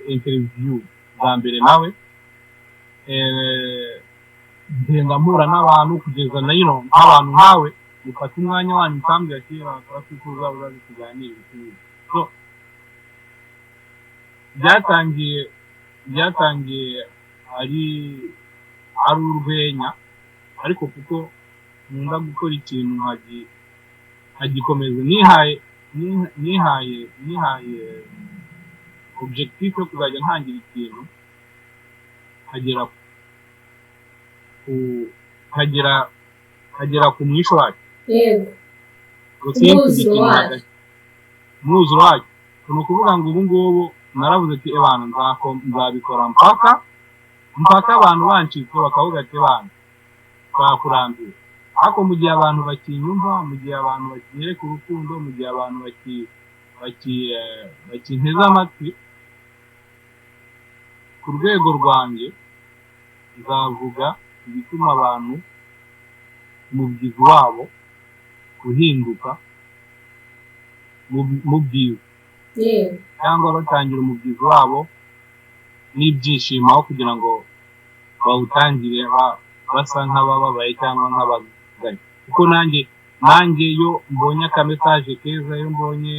interview bwa mbere nawe. Ngenda mpura n'abantu kugeza na nk'abantu nkawe mufata umwanya wanyu ukambwira ati bakora kuza urazi kuganira ibintu. So byatangiye ari urwenya, ariko kuko nkunda gukora ikintu nkagikomeza, nihaye objectif yo kuzajya ntangira ikintu kagera ku mwisho wacyo. Yego, umwuzuro wacyo. Ni ukuvuga ngo ubu ngubu naravuze ati abantu nzabikora mpaka abantu bancitse bakavuga ati abantu twakurambiwe. Ariko mu gihe abantu bakinyumva, mu gihe abantu bakinyereka urukundo, mu gihe abantu bakinteze amatwi, ku rwego rwanjye nzavuga ibituma abantu umubyizi wabo uhinduka mu byiza, cyangwa batangira umubyizi wabo n'ibyishimo aho kugira ngo bawutangire basa nk'abababaye cyangwa nk'abagaye. Kuko nanjye iyo mbonye akamesaje keza, iyo mbonye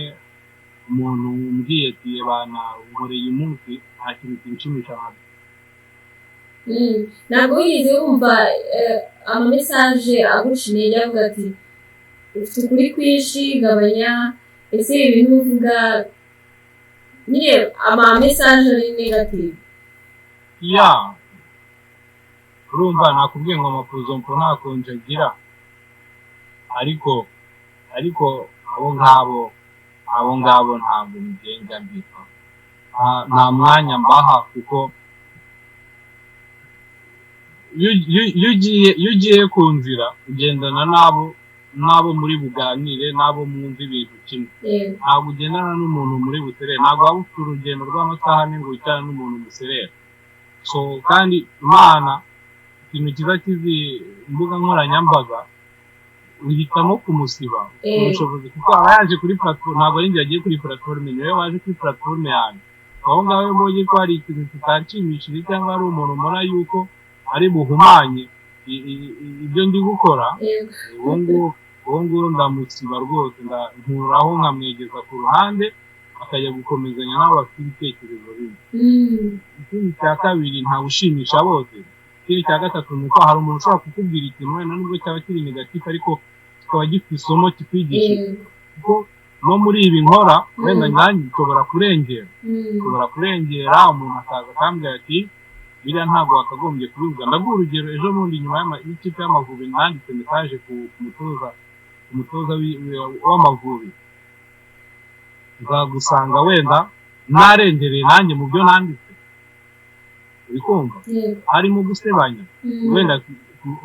umuntu umbwiye ati bana nkoreye umunsi, nta kintu kinshimisha nka ntabwo wigeze wumva amamesaje agusha intege avuga ati ufite ukuri kwinshi, gabanya ese ibintu uvuga, nyine amamesaje ari negative? urumva nakubwiye ngo amapuzo mpo nta konje agira, ariko abo ngabo ntabwo mugenda mbita, nta mwanya mbaha, kuko iyo ugiye ku nzira ugendana n'abo muri buganire, n'abo mwumva ibintu kimwe. Ntabwo ugendana n'umuntu muri buserere, ntabwo waba ufite urugendo rw'amasaha ane ngo wicarane n'umuntu muserere. So kandi Imana ikintu kiza kizi imbuga nkoranyambaga, uhitamo kumusiba ubushobozi, kuko aba yaje kuri platform, ntabwo ari njye yagiye kuri platform, niwe waje kuri platform yanjye. Aho ngaho mbonye ko hari ikintu kitanshimishije, cyangwa ari umuntu mbona yuko ari buhumanye ibyo ndi gukora, uwo nguwo ndamusiba rwose, nkuraho nkamwegeza ku ruhande, akajya gukomezanya n'abo bafite ibitekerezo bimwe. Ikindi cya kabiri, ntawushimisha bose. Ikindi cya gatatu ni uko hari umuntu ushobora kukubwira ikintu wenda nubwo cyaba kiri negatifu, ariko kikaba gifite isomo kikwigisha. Kuko no muri ibi nkora wenda nanjye nshobora kurengera umuntu akaza akambwira ati biriya ntabwo wakagombye kubivuga. Ndaguha urugero, ejo bundi nyuma y'ikipe y'Amavubi nanditse message ku mutoza w'Amavubi, nzagusanga wenda narengereye nanjye mu byo nanditse, ubikumva, harimo gusebanya wenda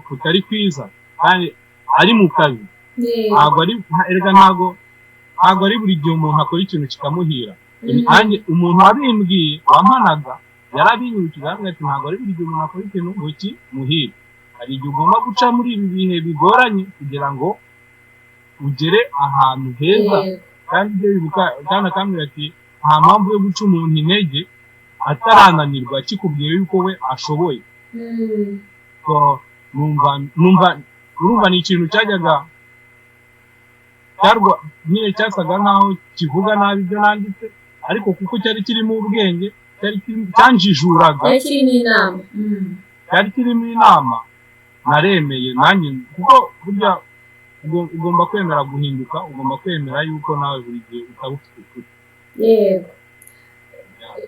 kutari kwiza, kandi ari mu kazi. Ntabwo ari buri gihe umuntu akora ikintu kikamuhira. Umuntu wabimbwiye wampanaga yarabinyibukije, ati ntabwo ari buri gihe umuntu akora ikintu ngo kimuhire. Hari igihe ugomba guca muri ibi bihe bigoranye kugira ngo ugere ahantu heza. Kandi akambwira ati nta mpamvu yo guca umuntu intege atarananirwa kikubwiye yuko we ashoboye. Urumva ni ikintu cyajyaga nyine cyasaga nkaho kivuga nabi ibyo nanditse, ariko kuko cyari kirimo ubwenge, cyanjijuraga, cyari kirimo inama, naremeye nanjye, kuko burya ugomba kwemera guhinduka, ugomba kwemera yuko nawe buri gihe utaba ufite ukuri. Yego,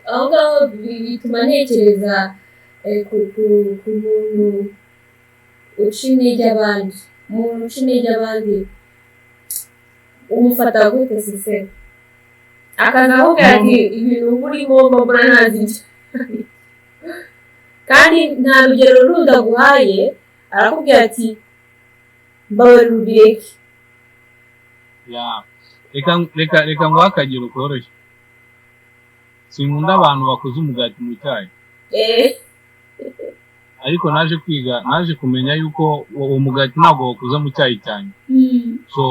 aho ngaho bituma ntekereza ku muntu uca intege abandi. Umuntu uca intege abandi umufata gute sise? akaza avuga ati ibintu burimo mbona ntazibyo kandi nta rugero rundi aguhaye arakubwira ati mbabarira ubireke. reka ngo akagero koroshye. Sinkunda abantu bakoze umugati mu cyayi, ariko naje kumenya yuko uwo mugati ntabwo wakoze mu cyayi cyane. So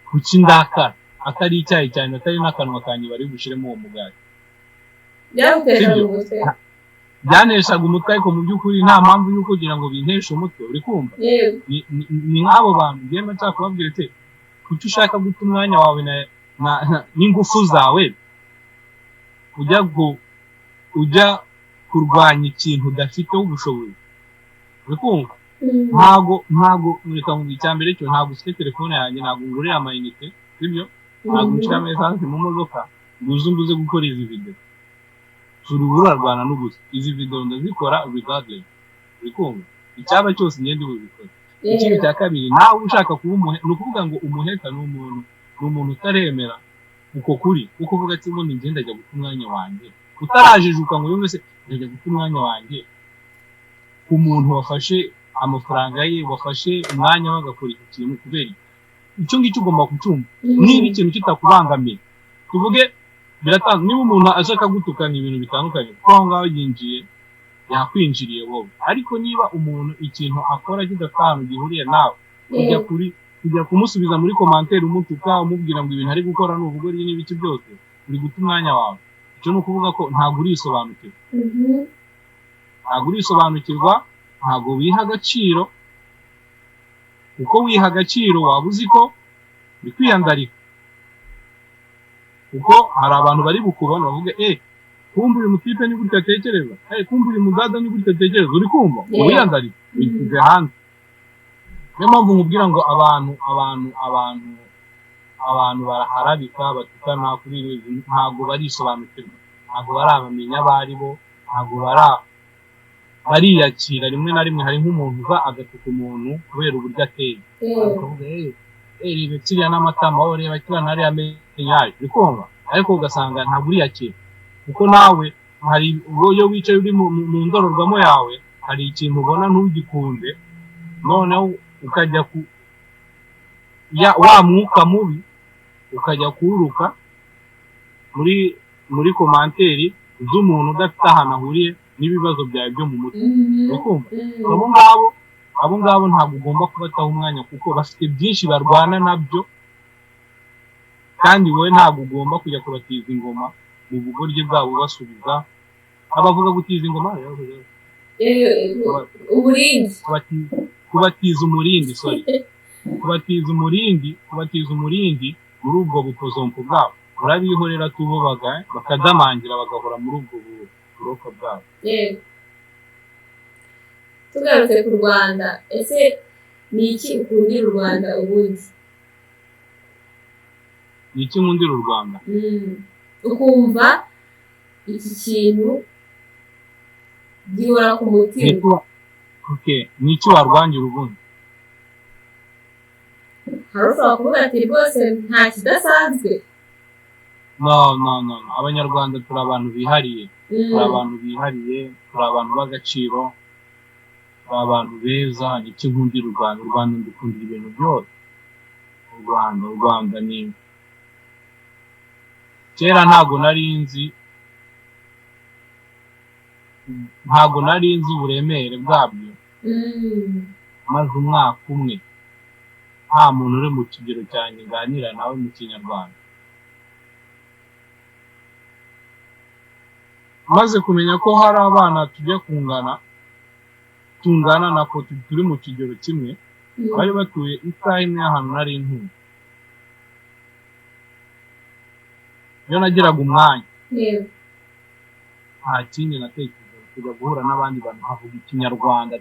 kuki ndakara atari icyayi cyane, atari n'akanwa kanjye bari bushiremo uwo mugati, byaneshaga umutwe, ariko mu by'ukuri nta mpamvu yo kugira ngo binteshe umutwe. Uri kumva? Ni nk'abo bantu ngema nshaka kubabwira ati kuki ushaka guta umwanya wawe n'ingufu zawe ujya kurwanya ikintu udafiteho ubushobozi. Uri kumva? ntabwo reka ngo icyambere cyo ntabwo ufite telefone yanjye, ntabwo ngurira amayinite, sibyo? Ntabwo nshiramo esanse mu modoka nguze gukora izi video. Turi urarwana n'ubusa. Izi video ndazikora regardless. Uri kumva? Icyaba cyose ngende bubikora. Ikindi cya kabiri, nawe ushaka kuba no kuvuga ngo umuheta n'umuntu utaremera uko kuri, uko uvuga ati ngo ngenda ajya guta umwanya wanjye, utarajijuka ngo yumve se ndajya guta umwanya wanjye ku muntu wafashe amafaranga ye, wafashe umwanya wagakora ikintu kubera icyo ngicyo ugomba kucyumva. Niba ikintu kitakubangamiye, tuvuge biratanga, niba umuntu ashaka gutukana ibintu bitandukanye kuko aho ngaho yinjiye yakwinjiriye wowe, ariko niba umuntu ikintu akora kidafite ahantu gihuriye nawe, kujya kumusubiza muri commentaire umutuka umubwira ngo ibintu ari gukora n'ubugori n'ibiki byose, uri guta umwanya wawe. Icyo ni ukuvuga ko ntabwo urisobanukirwa, ntabwo wiha agaciro. Uko wiha agaciro waba uzi ko uri kwiyandarika, kuko hari abantu bari bukubona bavuga kumva uyu mutipe ni gutya atekereza, kumva uyu mudada ni gutya atekereza. Uri kumva? Wiyandarika bikuze hanze. Niyo mpamvu nkubwira ngo abantu baraharabika batukana kuri ibi, ntabwo barisobanukirwa, ntabwo baramenya abo ari bo, ntabwo bariyakira. Rimwe na rimwe hari nk'umuntu uva agatuka umuntu kubera uburyo ateye, akavuga reba kiriya n'amatama, wowe reba kiriya nariya amenyaje. Uri kumva? Ariko ugasanga ntabwo uriyakira, kuko nawe hari iyo wicaye uri mu ndorerwamo yawe, hari ikintu ubona ntugikunde, noneho ukajya wa mwuka mubi ukajya kururuka muri komanteri z'umuntu udafite ahantu ahuriye n'ibibazo byawe byo mu mutwe. Uri kumva? abo ngabo ntabwo ugomba kubataho umwanya, kuko bafite byinshi barwana nabyo, kandi wowe ntabwo ugomba kujya kubatiza ingoma mu bugoryi bwabo basubiza. Abavuga gutiza ingoma kubatiza umurindi muri ubwo bukozompo bwabo, urabihorera tubobaga bakadamangira bagahora muri ubwo buroko bwabo. Tugarutse ku Rwanda, ese ni iki ukundira u Rwanda ubundi? Ni iki nkundira u Rwanda? Ukumva iki kintu gihora ku mutima. Ni iki warwangira ubundi? Hari ushobora kuvuga ati rwose nta kidasanzwe. No. Abanyarwanda turi abantu bihariye, turi abantu b'agaciro, turi abantu beza. Ni iki nkundira u Rwanda? U Rwanda ndukundira ibintu byose. U Rwanda ni kera ntabwo nari nzi uburemere bwabyo, maze umwaka umwe nta muntu uri mu kigero cyanjye nganira nawe mu Kinyarwanda, maze kumenya ko hari abana tujya tungana nako turi mu kigero kimwe, bari batuye isaha imwe ahantu nari ntuye. Iyo nagiraga umwanya nta kindi natekerezaga, kujya guhura n'abandi bantu havuga Ikinyarwanda,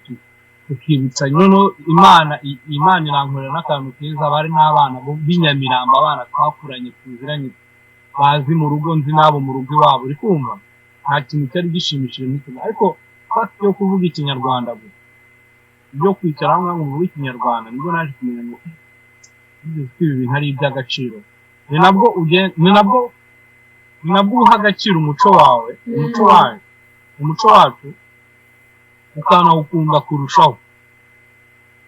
tukibutsa. Noneho Imana irankorera n'akantu keza, bari n'abana b'inyamirambo, abana twakuranye tuziranye, bazi mu rugo, nzi n'abo mu rugo iwabo. Uri kumva? Nta kintu cyari gishimishije n'ikimwe, ariko fasi yo kuvuga Ikinyarwanda gusa, ibyo kwicara hamwe ngo muvuge Ikinyarwanda, nibwo naje kumenya ngo ibi bintu ari iby'agaciro. Ni nabwo nabwo uha agaciro umuco wawe umuco wacu ukanawukunda kurushaho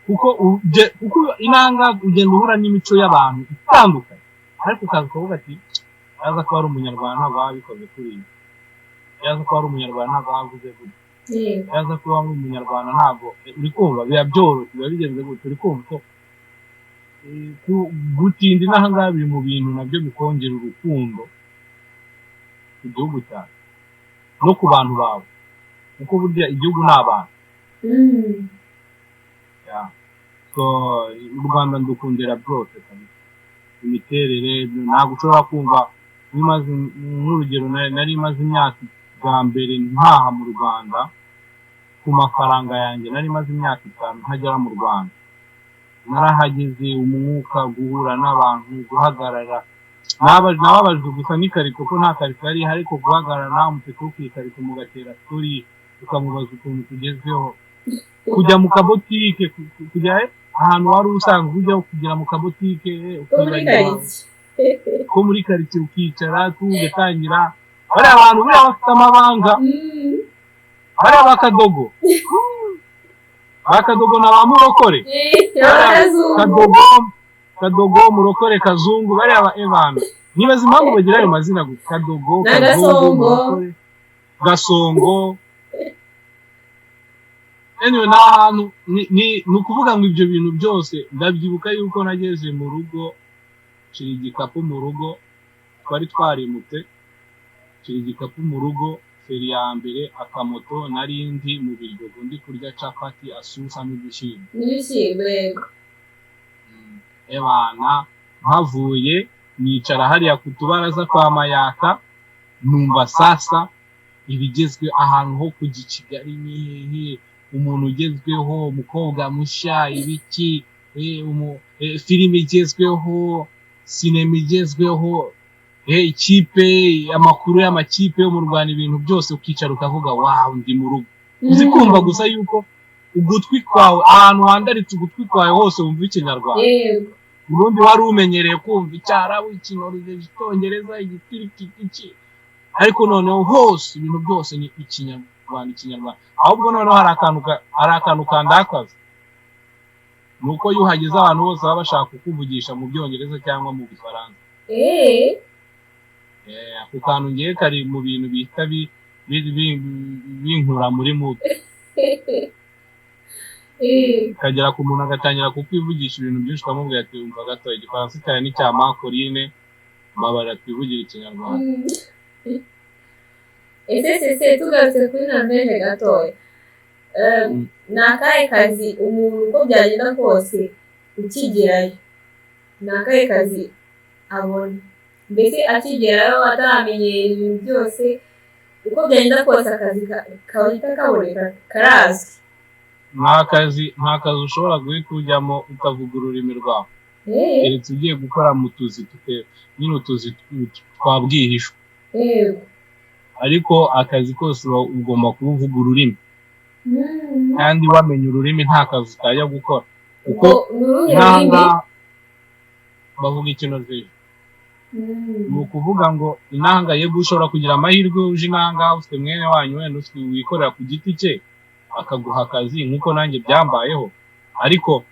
kuko inanga ugenda uhura n'imico y'abantu itandukanye ariko ukaza kuvuga ati yaza ko ari umunyarwanda ntabwo wabikoze kuri ibi yaza ko ari umunyarwanda ntabwo wavuze gutya yaza ko ari umunyarwanda ntabwo uri kumva biba byoroshye biba bigenze gutya uri kumva ko gutinda inaha ngaha biri mu bintu nabyo bikongera urukundo ku gihugu cyawe no ku bantu bawe kuko burya igihugu ni abantu u Rwanda ndukundira byose kabisa imiterere ntabwo ushobora kumva nk'urugero nari maze imyaka bwa mbere ntaha mu Rwanda ku mafaranga yanjye nari maze imyaka 5 ntagera mu Rwanda narahageze umwuka guhura n'abantu guhagarara nababajwe gusa n'ikarito ko nta karito yari ariko guhagarara nawe umuteko w'ikarito mugatera story ukamubaza ukuntu tugezweho kujya mu kabotike kujya ahantu wari usanzwe ujya kugira mu kabotike ko muri karito ukicara tugatangira bari abantu bari bafite amabanga bari bakadogo na bamurokore kadogo murokore kazungu bari aba Evan nibaza impamvu bagira ayo mazina gusa kadogo murokore gasongo n'ahantu ni ukuvuga ngo ibyo bintu byose ndabyibuka yuko nageze mu rugo kiri igikapu mu rugo twari twarimutse kiri igikapu mu rugo feri ya mbere akamoto narindi mu biryo ndi kurya capati asusa n'ibishyimbo ebana havuye nicara hariya ku tubaraza kwa Mayaka numva sasa ibigezwe ahantu ho kugi Kigali ni umuntu ugezweho umukobwa mushya ibiki filime igezweho sinema igezweho ikipe amakuru y'amakipe yo mu Rwanda ibintu byose ukicara ukavuga wow ndi mu rugo uzi kumva gusa yuko ugutwi kwawe ahantu handaritse ugutwi kwawe hose wumva ikinyarwanda ubundi wari umenyereye kumva icyarabu ikinorize icyongereza igikiriki ariko noneho hose ibintu byose ni ikinyarwanda ahubwo noneho hari akantu kandakaza nuko yuhageze abantu bose baba bashaka kukuvugisha mu byongereza cyangwa mu Gifaransa ako kantu ngiye kari mu bintu bita binkura muri mudu kagera ku muntu agatangira kukwivugisha ibintu byinshi ukamubwira ati umva gato Igifaransa cyane ni cya Makoline mbabara twivugira ikinyarwanda ese tugarutse kuri Norvège gatoya ni akahe kazi umuntu uko byagenda kose ukigerayo ni akahe kazi abona mbese akigerayo ataramenyera ibintu byose uko byagenda kose akazi kahita kaboneka karazwi nta kazi ushobora guhita ujyamo utavuga ururimi rwawe keretse ugiye gukora mu tuzi nyine utuzi twabwihishwa ariko akazi kose ugomba kuvuga ururimi kandi wamenye ururimi nta kazi utajya gukora kuko nanga bavuga Ikinorvège ni ukuvuga ngo inanga yego ushobora kugira amahirwe uje inanga ufite mwene wanyu wenda ufite wikorera ku giti cye akaguha akazi nk'uko nanjye byambayeho ariko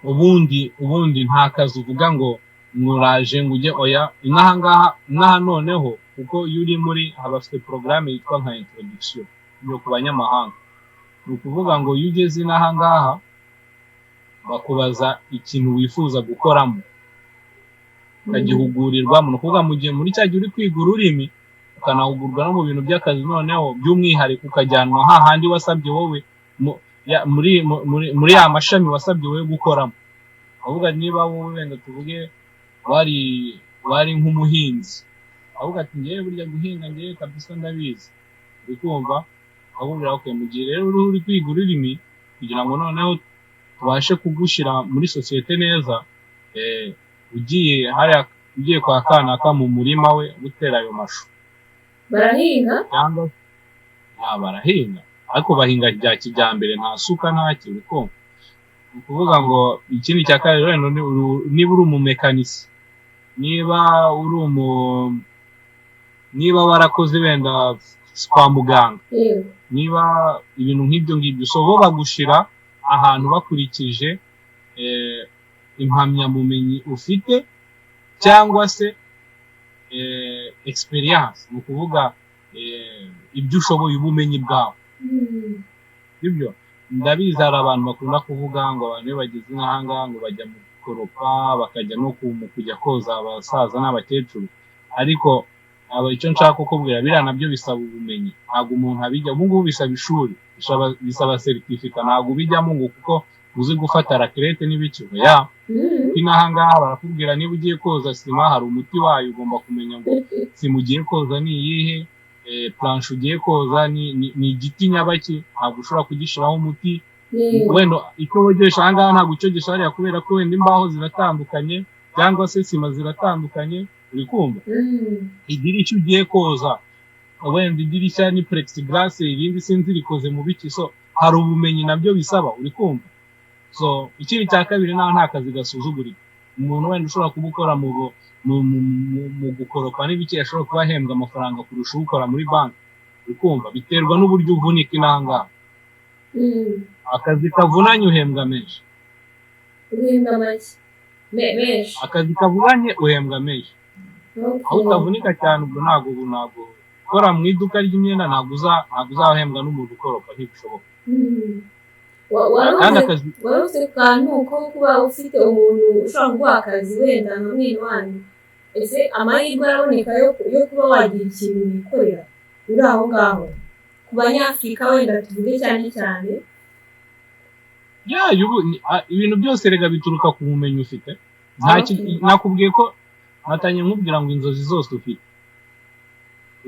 ubundi nta kazi uvuga ngo muraje ngo ujye oya inaha noneho kuko iyo uri muri habafite porogaramu yitwa nka introduction yo ku banyamahanga ni ukuvuga ngo iyo ugeze inaha ngaha bakubaza ikintu wifuza gukoramo ukagihugurirwamo ni ukuvuga mu gihe muri cya gihe uri kwiga ururimi ukanahugurwa no mu bintu by'akazi noneho by'umwihariko ukajyanwa hahandi wasabye wowe muri ya mashami wasabye wowe gukoramo avuga niba wowe wenda tuvuge wari nk'umuhinzi avuga ati ngiye burya guhinga ngiye kabisa ndabizi uri kumva ahubwo okay mu gihe rero uri kwiga ururimi kugira ngo noneho tubashe kugushyira muri sosiyete neza ugiye kwa kanaka mu murima we gutera ayo mashu barahinga cyangwa barahinga ariko bahinga bya kijyambere nta suka nta kintu ko ukuvuga ngo ikindi cya kabiri rero niba uri umumekanisi niba uri niba warakoze wenda kwa muganga, yego niba ibintu nk'ibyo ngibyo, so bo bagushira ahantu bakurikije impamyabumenyi ufite cyangwa se experience, ni ukuvuga ibyo ushoboye, ubumenyi bwawe. Ibyo ndabizi hari abantu bakunda kuvuga ngo abantu iyo bageze nk'ahangaha ngo bajya mu gukoropa, bakajya no kujya koza abasaza n'abakecuru, ariko icyo nshaka kukubwira biriya nabyo bisaba ubumenyi, ntabwo umuntu abijya. Ubu ngubu bisaba ishuri, bisaba certificate, ntabwo ubijyamo ngo kuko uzi gufata rakerete n'ibiki. Inahangaha barakubwira niba ugiye koza sima hari umuti wayo, ugomba kumenya ngo sima ugiye koza ni iyihe, planche ugiye koza ni igiti nyabaki, ntabwo ushobora kugishyiraho umuti. Wenda icyo wogesha ahangaha ntabwo ucyogesha hariya kubera ko wenda imbaho ziratandukanye cyangwa se sima ziratandukanye, uri kumva. Idirishya ugiye koza wenda idirishya ni plexiglass, irindi sinzi rikoze mu biki, so hari ubumenyi nabyo bisaba, uri kumva. So ikindi cya kabiri naho nta kazi gasuzugurika. Umuntu wenda ushobora kubukora mu gukoropa n'ibiki ashobora kuba ahembwa amafaranga kurusha ukora muri banki, uri kumva. Biterwa n'uburyo uvunika inahangaha. Akazi kavunanye uhembwa menshi, akazi kavunanye uhembwa menshi. Aho utavunika cyane ubwo ntabwo ukora mu iduka ry'imyenda ntabwo uzahembwa n'umuntu ukoropa, ntibishoboka. waruze kantu ko kuba ufite umuntu ushobora guha akazi wenda nka mwene wanyu, ese amahirwe araboneka yo kuba wagira ikintu wikorera uri aho ngaho ku banyafurika wenda tuvuge cyane cyane? Ibintu byose rega bituruka ku bumenyi ufite. Nakubwiye ko natanye nkubwira ngo inzozi zose ufite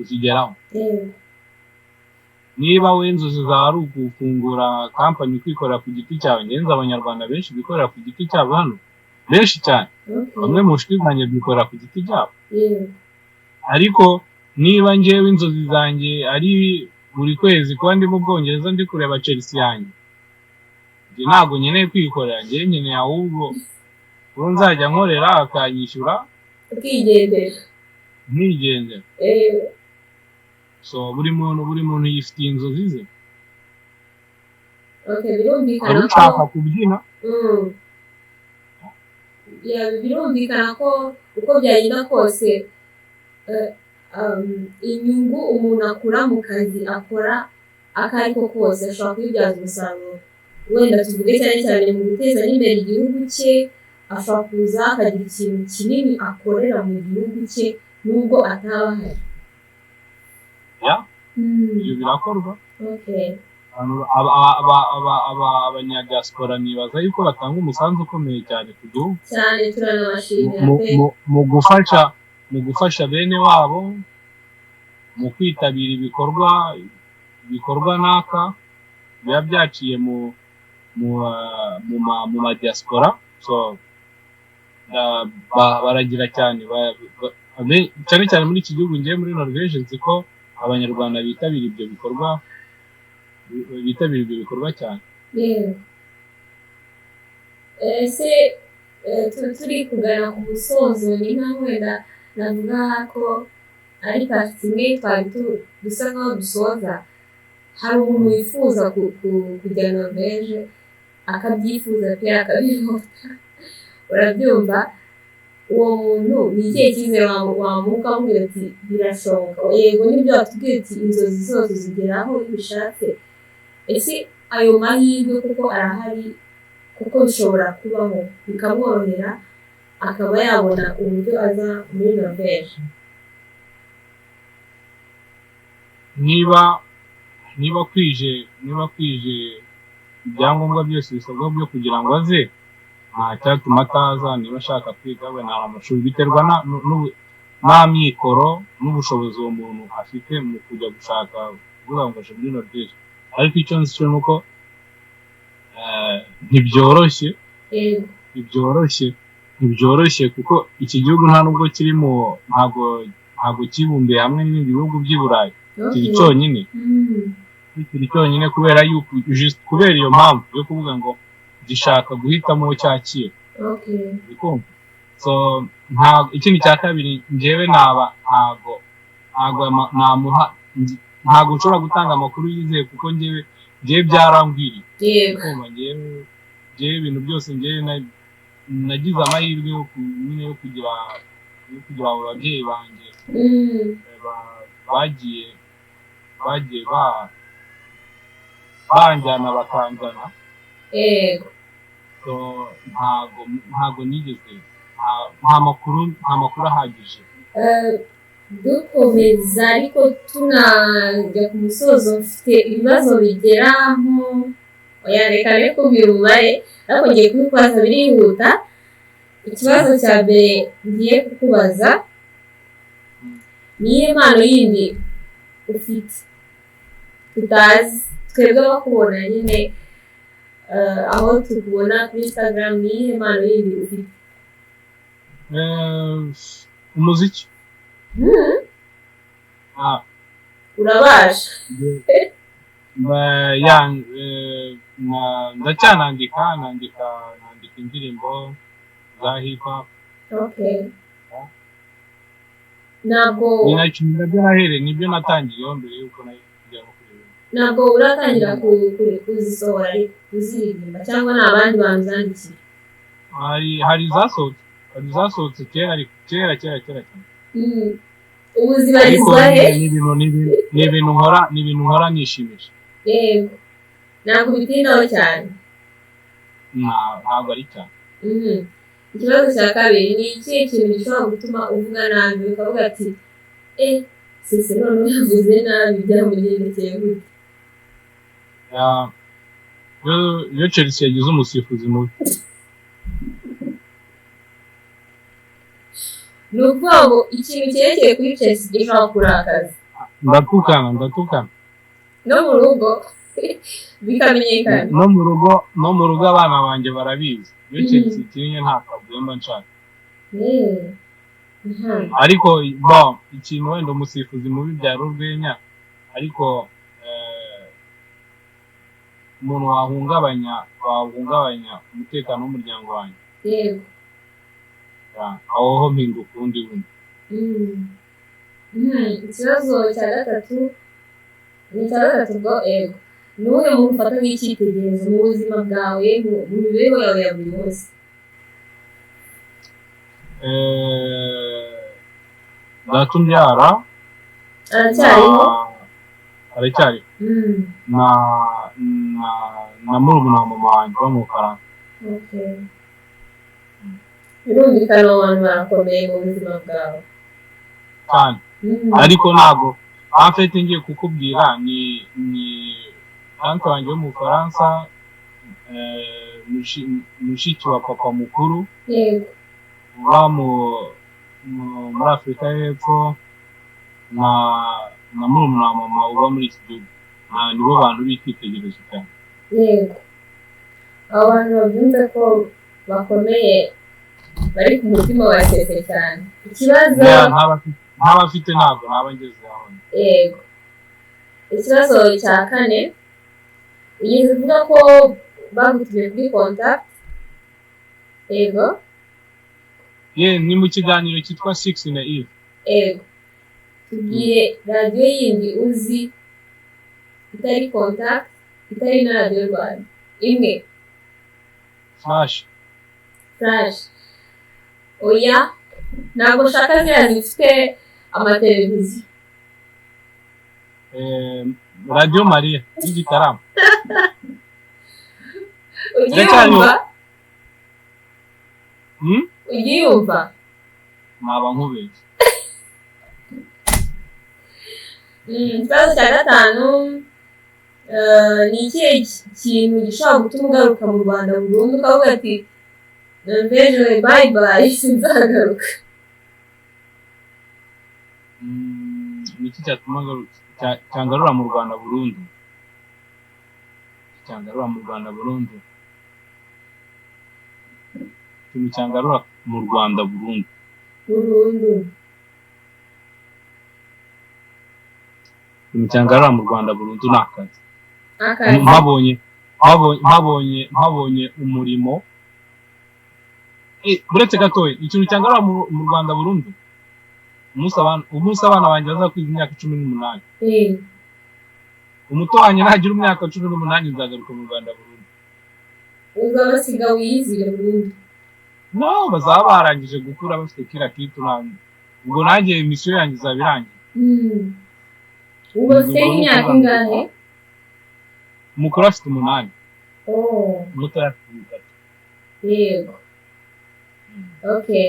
uzigeraho. Niba we inzozi zawe ari ugufungura kampani ukikorera ku giti cyawe, ngenzi abanyarwanda benshi bikorera ku giti cyabo hano, benshi cyane. Bamwe mu nshuti zanjye bikorera ku giti cyabo. Ariko niba njyewe inzozi zanjye ari buri kwezi kuba ndi mu Bwongereza ndi kureba Chelsea yanjye, njye ntabwo nkeneye kwikorera, njye nkeneye ahubwo uwo nzajya nkorera akanyishyura nkigendera. So buri muntu yifitiye inzozi ze. birumvikana ushaka kubyina birumvikana ko uko byagenda kose inyungu umuntu akura mu kazi akora akariko kose ashobora kwibyaza umusaruro. Wenda tuvuge cyane cyane mu guteza imbere igihugu cye, ashobora kuza akagira ikintu kinini akorera mu gihugu cye nubwo ataba ahari. ibyo birakorwa. Abanyadiaspora nibaza yuko batanga umusanzu ukomeye cyane ku gihugu, cyane turanabashimira mu gufasha bene wabo mu kwitabira ibikorwa naka biba byaciye mu madiaspora. So baragira cyane cyane muri iki gihugu. Ngiye muri Norvège nzi ko abanyarwanda bitabira ibyo bikorwa cyane. ese turi kugana ku musozo, ni nka wenda navuga ko ari parti imwe twari dusa nkaho dusoza. Hari umuntu wifuza kujya Norvège akabyifuza pe akabibota, urabyumva, uwo muntu ni ikihe cyizere wamuka amubwira ati birashoboka? Yego nibyo watubwiye ati inzozi zose zigeraho iyo ubishatse. Ese ayo mahirwe kuko arahari, kuko bishobora kubaho bikamworohera akaba yabona uburyo aza muri Norvège? niba kwije ibyangombwa byose bisabwa byo kugira ngo aze, nta cyatuma ataza. Niba ashaka kwiga we nta amashuri, biterwa n'amikoro n'ubushobozi uwo muntu afite mu kujya gushaka kuvuga ngo aje muri Norvège. Ariko icyo nzi cyo nuko ntibyoroshye kuko iki gihugu nta nubwo kirimo, ntabwo kibumbiye hamwe n'ibindi bihugu by'i Burayi. kiri cyonyine kubera iyo mpamvu yo kuvuga ngo gishaka guhitamo cyakira. So ikindi cya kabiri njyewe ntabwo namuha ntabwo nshobora gutanga amakuru yizeye kuko njyewe byarambwiriye yego njyewe ibintu byose njyewe nagize amahirwe yo kugira abo babyeyi banjye bagiye banjyana bakanjyana yego so ntabwo nigeze nta makuru ahagije dukomeza ariko tunajya ku musozo mfite ibibazo bigeraho reka rero kubwira umubare ariko ngiye kubikubaza birihuta ikibazo cya mbere ngiye kukubaza niyo mpano yindi ufite tutazi twebwe bakubona nyine aho tukubona kuri Instagram niyo mpano yindi ufite umuziki urabasha ndacyanandika indirimbo za hip hop okay ntabwo nibyo natangiyeho mbere yuko najya kureba ntabwo uratangira kuzisohora ariko kuziririmba cyangwa ni abandi bantu zandikiye hari zasohotse kera cyane ubu zibarizwa he ni ibintu nkora nishimisha yego ntabwo bitindaho cyane ntabwo ari cyane ikibazo cya kabiri ni ikihe kintu gishobora gutuma uvuga nabi ukavuga ati sese noneho yavuze nabi byamugendekeye gute iyo Chelsea yagize umusifuzi mubi ni ukuvuga ngo ikintu cyerekeye kuri Chelsea gishobora kurakaza ndatukana no mu rugo bikamenyekana no mu rugo abana banjye barabizi iyo Chelsea ikinnye nta kabuye nshaka ariko ikintu wenda umusifuzi mubi byari urwenya ariko umuntu wahungabanya umutekano w'umuryango wanjye yego aho mpinduka undi bundi ikibazo cya gatatu bwo ego ni uwuhe muntu ufata nk'icyitegererezo mu buzima bwawe mu mibereho yawe ya buri munsi ndatumbyara aracyari na murumuna wa mama wanjye wo mu Bufaransa birumvikana abantu barakomeye mu buzima bwawe cyane ariko ntabwo afite ngiye kukubwira ni tante wanjye wo mu Bufaransa mushiki wa papa mukuru uba muri Afurika y'Epfo na murumuna wa mama uba muri iki gihugu nibo bantu b'icyitegererezo cyane yego abo bantu babyumve ko bakomeye bari ku mutima wa sese cyane ikibazo ntabafite ntabwo naba ngeze aho yego ikibazo cya kane ugeze uvuga ko bagutumye kuri contact yego ni mu kiganiro cyitwa 6 na Eve yego tubwire radiyo yindi uzi itari contact itari na radiyo Rwanda imwe Flash oya ntabwo ushaka ziriya zifite amateleviziyo radiyo Mariya y'igitaramo ugiyumva naba nkubeshye ikibazo cya gatanu ni ikihe kintu gishobora gutuma ugaruka mu Rwanda burundu ukavuga ati Norvège bye sinzagaruka ni iki cyatuma cyangarura mu Rwanda burundu ikintu cyangarura mu Rwanda burundu ikintu cyangarura mu Rwanda burundu ni akazi mpabonye umurimo buretse gatoya ikintu cyangarura mu Rwanda burundu umunsi abana banjye bazakwiza imyaka 18 eh umuto wanjye nagira imyaka 18 nzagaruka mu Rwanda burundu uzabasiga wiyizire burundu no bazaba barangije gukura bafite kira kitu ubwo nanjye misiyo yanjye izabirangiye ubu se imyaka ingahe umukuru afite 8 umuto afite 3 yego okay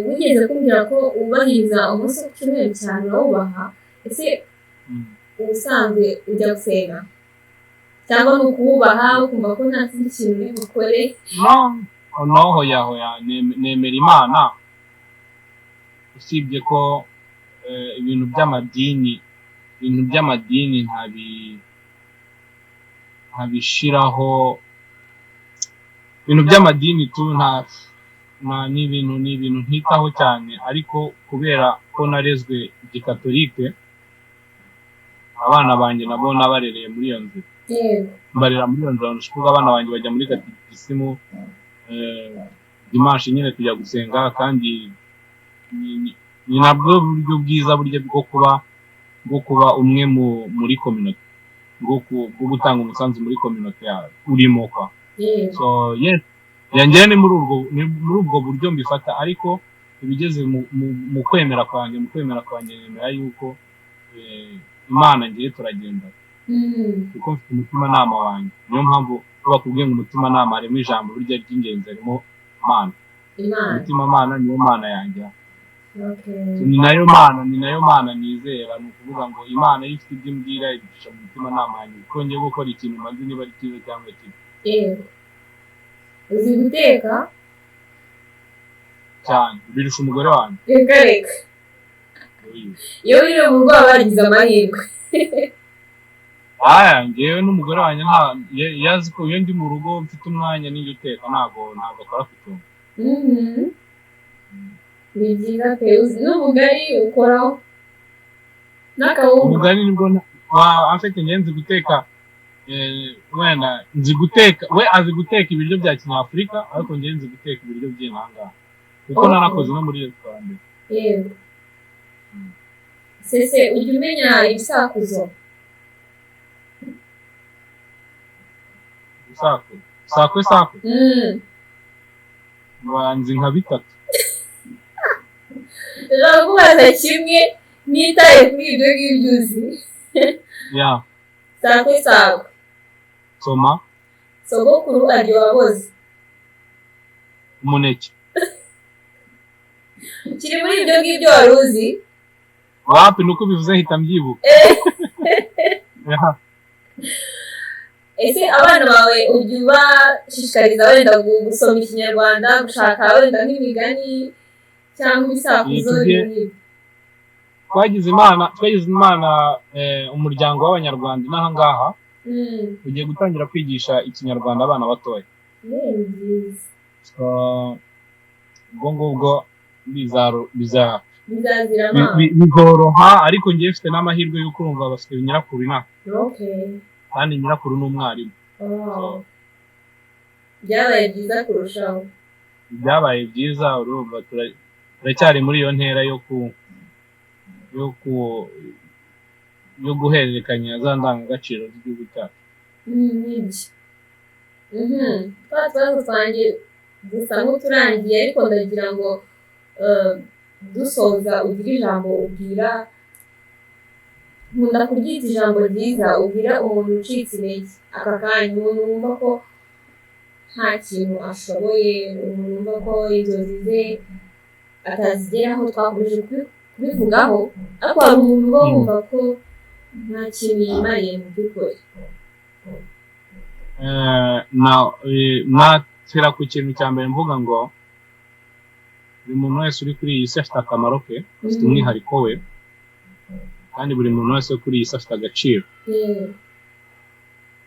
wigeze kumbwira ko ubahiriza umunsi ku cyumweru cyane urawubaha ese ubusanzwe ujya gusenga cyangwa ni ukuwubaha ukumva ko nta kindi kintu uri bukore no hoya nemera Imana usibye ko ibintu by'amadini ntabishiraho ibintu by'amadini tu ni ibintu ntitaho cyane ariko kubera ko narezwe igikatolike abana banjye nabo nabarereye muri iyo nzira mbarera muri iyo nzira nshikuga abana banjye bajya muri katikisimu dimanche nyine kujya gusenga kandi ni nabwo buryo bwiza buryo bwo kuba umwe muri community bwo gutanga umusanzu muri community yawe urimo kwa so yes yanjye ni muri ubwo buryo mbifata ariko ibigeze mu kwemera kwanjye nemera yuko Imana ngiye turagenda kuko mfite umutima nama wanjye niyo mpamvu bakubwiye ngo umutima nama harimo ijambo burya ry'ingenzi harimo Imana umutima Imana niyo Mana yanjye ni nayo Mana nizera ni ukuvuga ngo Imana iyo ifite ibyo imbwira ibicisha mu mutima nama yanjye kuko ngiye gukora ikintu maze niba ari cyiza cyangwa kibi uzi guteka cyane birusha umugore wanjye reka iyo uri mu rugo bagize amahirwe ngewe n'umugore wanjye yazi ko iyo ndi mu rugo mfite umwanya n'ibyo uteka ntabwo akora ku tuntu ni byiza pe uzi n'ubugari ukoraho n'akawunga ubugari nibwo afite ngenzi guteka wenda nzi guteka we azi guteka ibiryo bya Kinyafurika ariko ngewe nzi guteka ibiryo by'intangaha kuko narakoze no muri restaurant yego sese ujya umenya ibisakuzo sakwe banzi nka 3 kubaza kimwe nitaye kuri ibyo ngibyo uzi sakwe soma sogokuru aryo waboze umuneke kiri muri ibyo ngibyo wari uzi wapi nuko bivuze hita mbyibuka ese abana bawe ujya ubashishikariza wenda gusoma ikinyarwanda gushaka wenda nk'imigani cyangwa ibisakuzo twagize imana umuryango w'abanyarwanda n'aha ngaha ugiye gutangira kwigisha ikinyarwanda abana batoya ubwo ngubwo bizoroha ariko ngiye mfite n'amahirwe y'uko urumva bafite nyirakuru kandi nyirakuru n'umwarimu byabaye byiza kurushaho byabaye byiza urumva turacyari muri iyo ntera yo guhererekanya za ndangagaciro z'igihugu cyacu twa tubazo twanjye dusa nk'uturangiye ariko ndagira ngo dusoza ugira ijambo ubwira nkunda kuryita ijambo ryiza ubwira umuntu ucitse intege aka kanya umuntu wumva ko nta kintu ashoboye umuntu wumva ko inzozi ze atazigeraho twakomeje kubivugaho ariko hari umuntu uba wumva ko nta kintu yimariye mu by'ukuri natera ku kintu cya mbere mvuga ngo buri muntu wese uri kuri iyi si afite akamaro ke afite umwihariko we kandi buri muntu wese kuri iyi si afite agaciro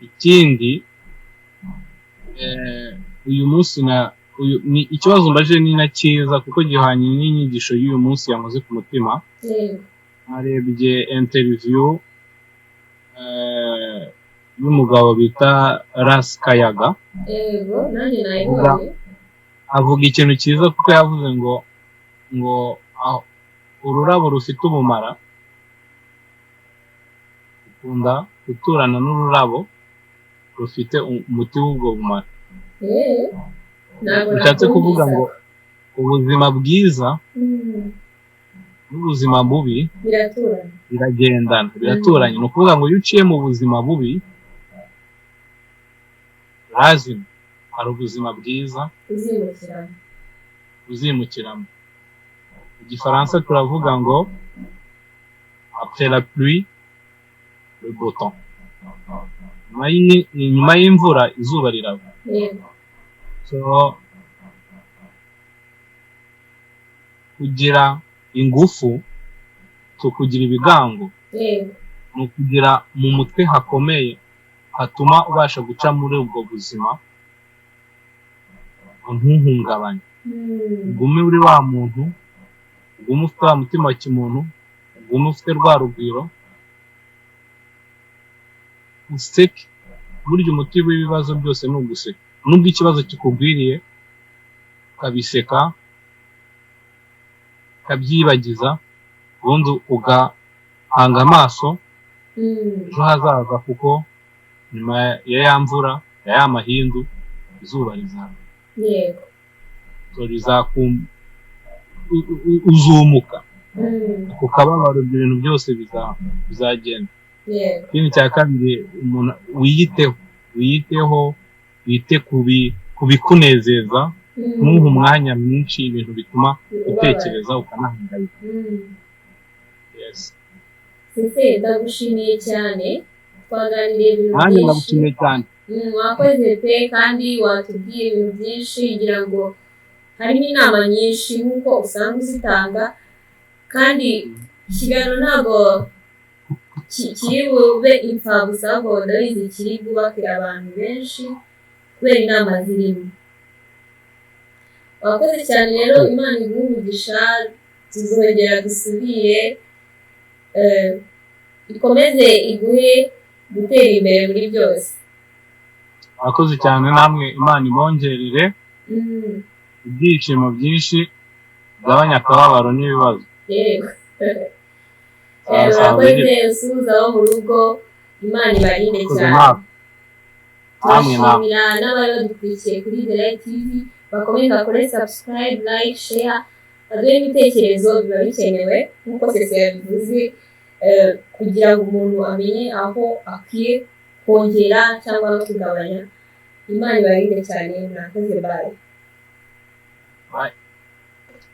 ikindi uyu munsi ni ikibazo mbaje ni na cyiza kuko gihanye n'inyigisho y'uyu munsi yankoze ku mutima narebye interview y'umugabo bita Ras Kayaga nanjye nayibonye avuga ikintu cyiza kuko yavuze ngo ngo ururabo rufite ubumara ukunda guturana n'ururabo rufite umuti w'ubwo bumara. Bishatse kuvuga ngo ubuzima bwiza n'ubuzima bubi biraturanye. Ni ukuvuga ngo iyo uciye mu buzima bubi lazima hari ubuzima bwiza uzimukiramo. Mu Gifaransa turavuga ngo après la pluie le beau temps. Nyuma y'imvura izuba rirava. So kugira ingufu kugira ibigango ni ukugira mu mutwe hakomeye hatuma ubasha guca muri ubwo buzima ntuhungabanye. Ugume uri wa muntu, ugume ufite wa mutima wa kimuntu, ugume ufite rwa rugwiro, useke. Burya umuti w'ibibazo byose ni uguseka. Nubwo ikibazo kikugwiriye ukabiseka ukabyibagiza, ubundi ugahanga amaso ejo hazaza, kuko nyuma ya ya mvura ya ya mahindu izuba rizava. Uzumuka ku kababaro, ibintu byose bizagenda. Ikindi cya kabiri, umuntu wiyiteho, wite ku bikunezeza, ntuhe umwanya mwinshi ibintu bituma utekereza ukanahangayika. Ndagushimiye cyane, twaganiriye ibintu nanjye byinshi. ndagushimiye cyane. Wakoze pe, kandi watubwiye ibintu byinshi, ngira ngo harimo inama nyinshi nk'uko usanga uzitanga, kandi ikiganiro ntabwo kiri bube imfabusa, ahubwo ndabizi kiri bwubakire abantu benshi kubera inama zirimo. Wakoze cyane rero, Imana iguhe umugisha, tuzongera dusubire, ikomeze iguhe gutera imbere muri byose. Wakoze cyane namwe, Imana ibongerere ibyishimo byinshi, gabanya akababaro n'ibibazo. Murakoze, usuhuza abo mu rugo, Imana ibarinde cyane. Turashimira n'abari badukurikiye kuri The Light TV, bakomeze bakore subscribe, like, share, baduhe ibitekerezo, biba bikenewe nk'uko Sese yabivuze, kugira ngo umuntu amenye aho akwiye kongera cyangwa no kugabanya. Imana ibarinde cyane, murakoze, bye.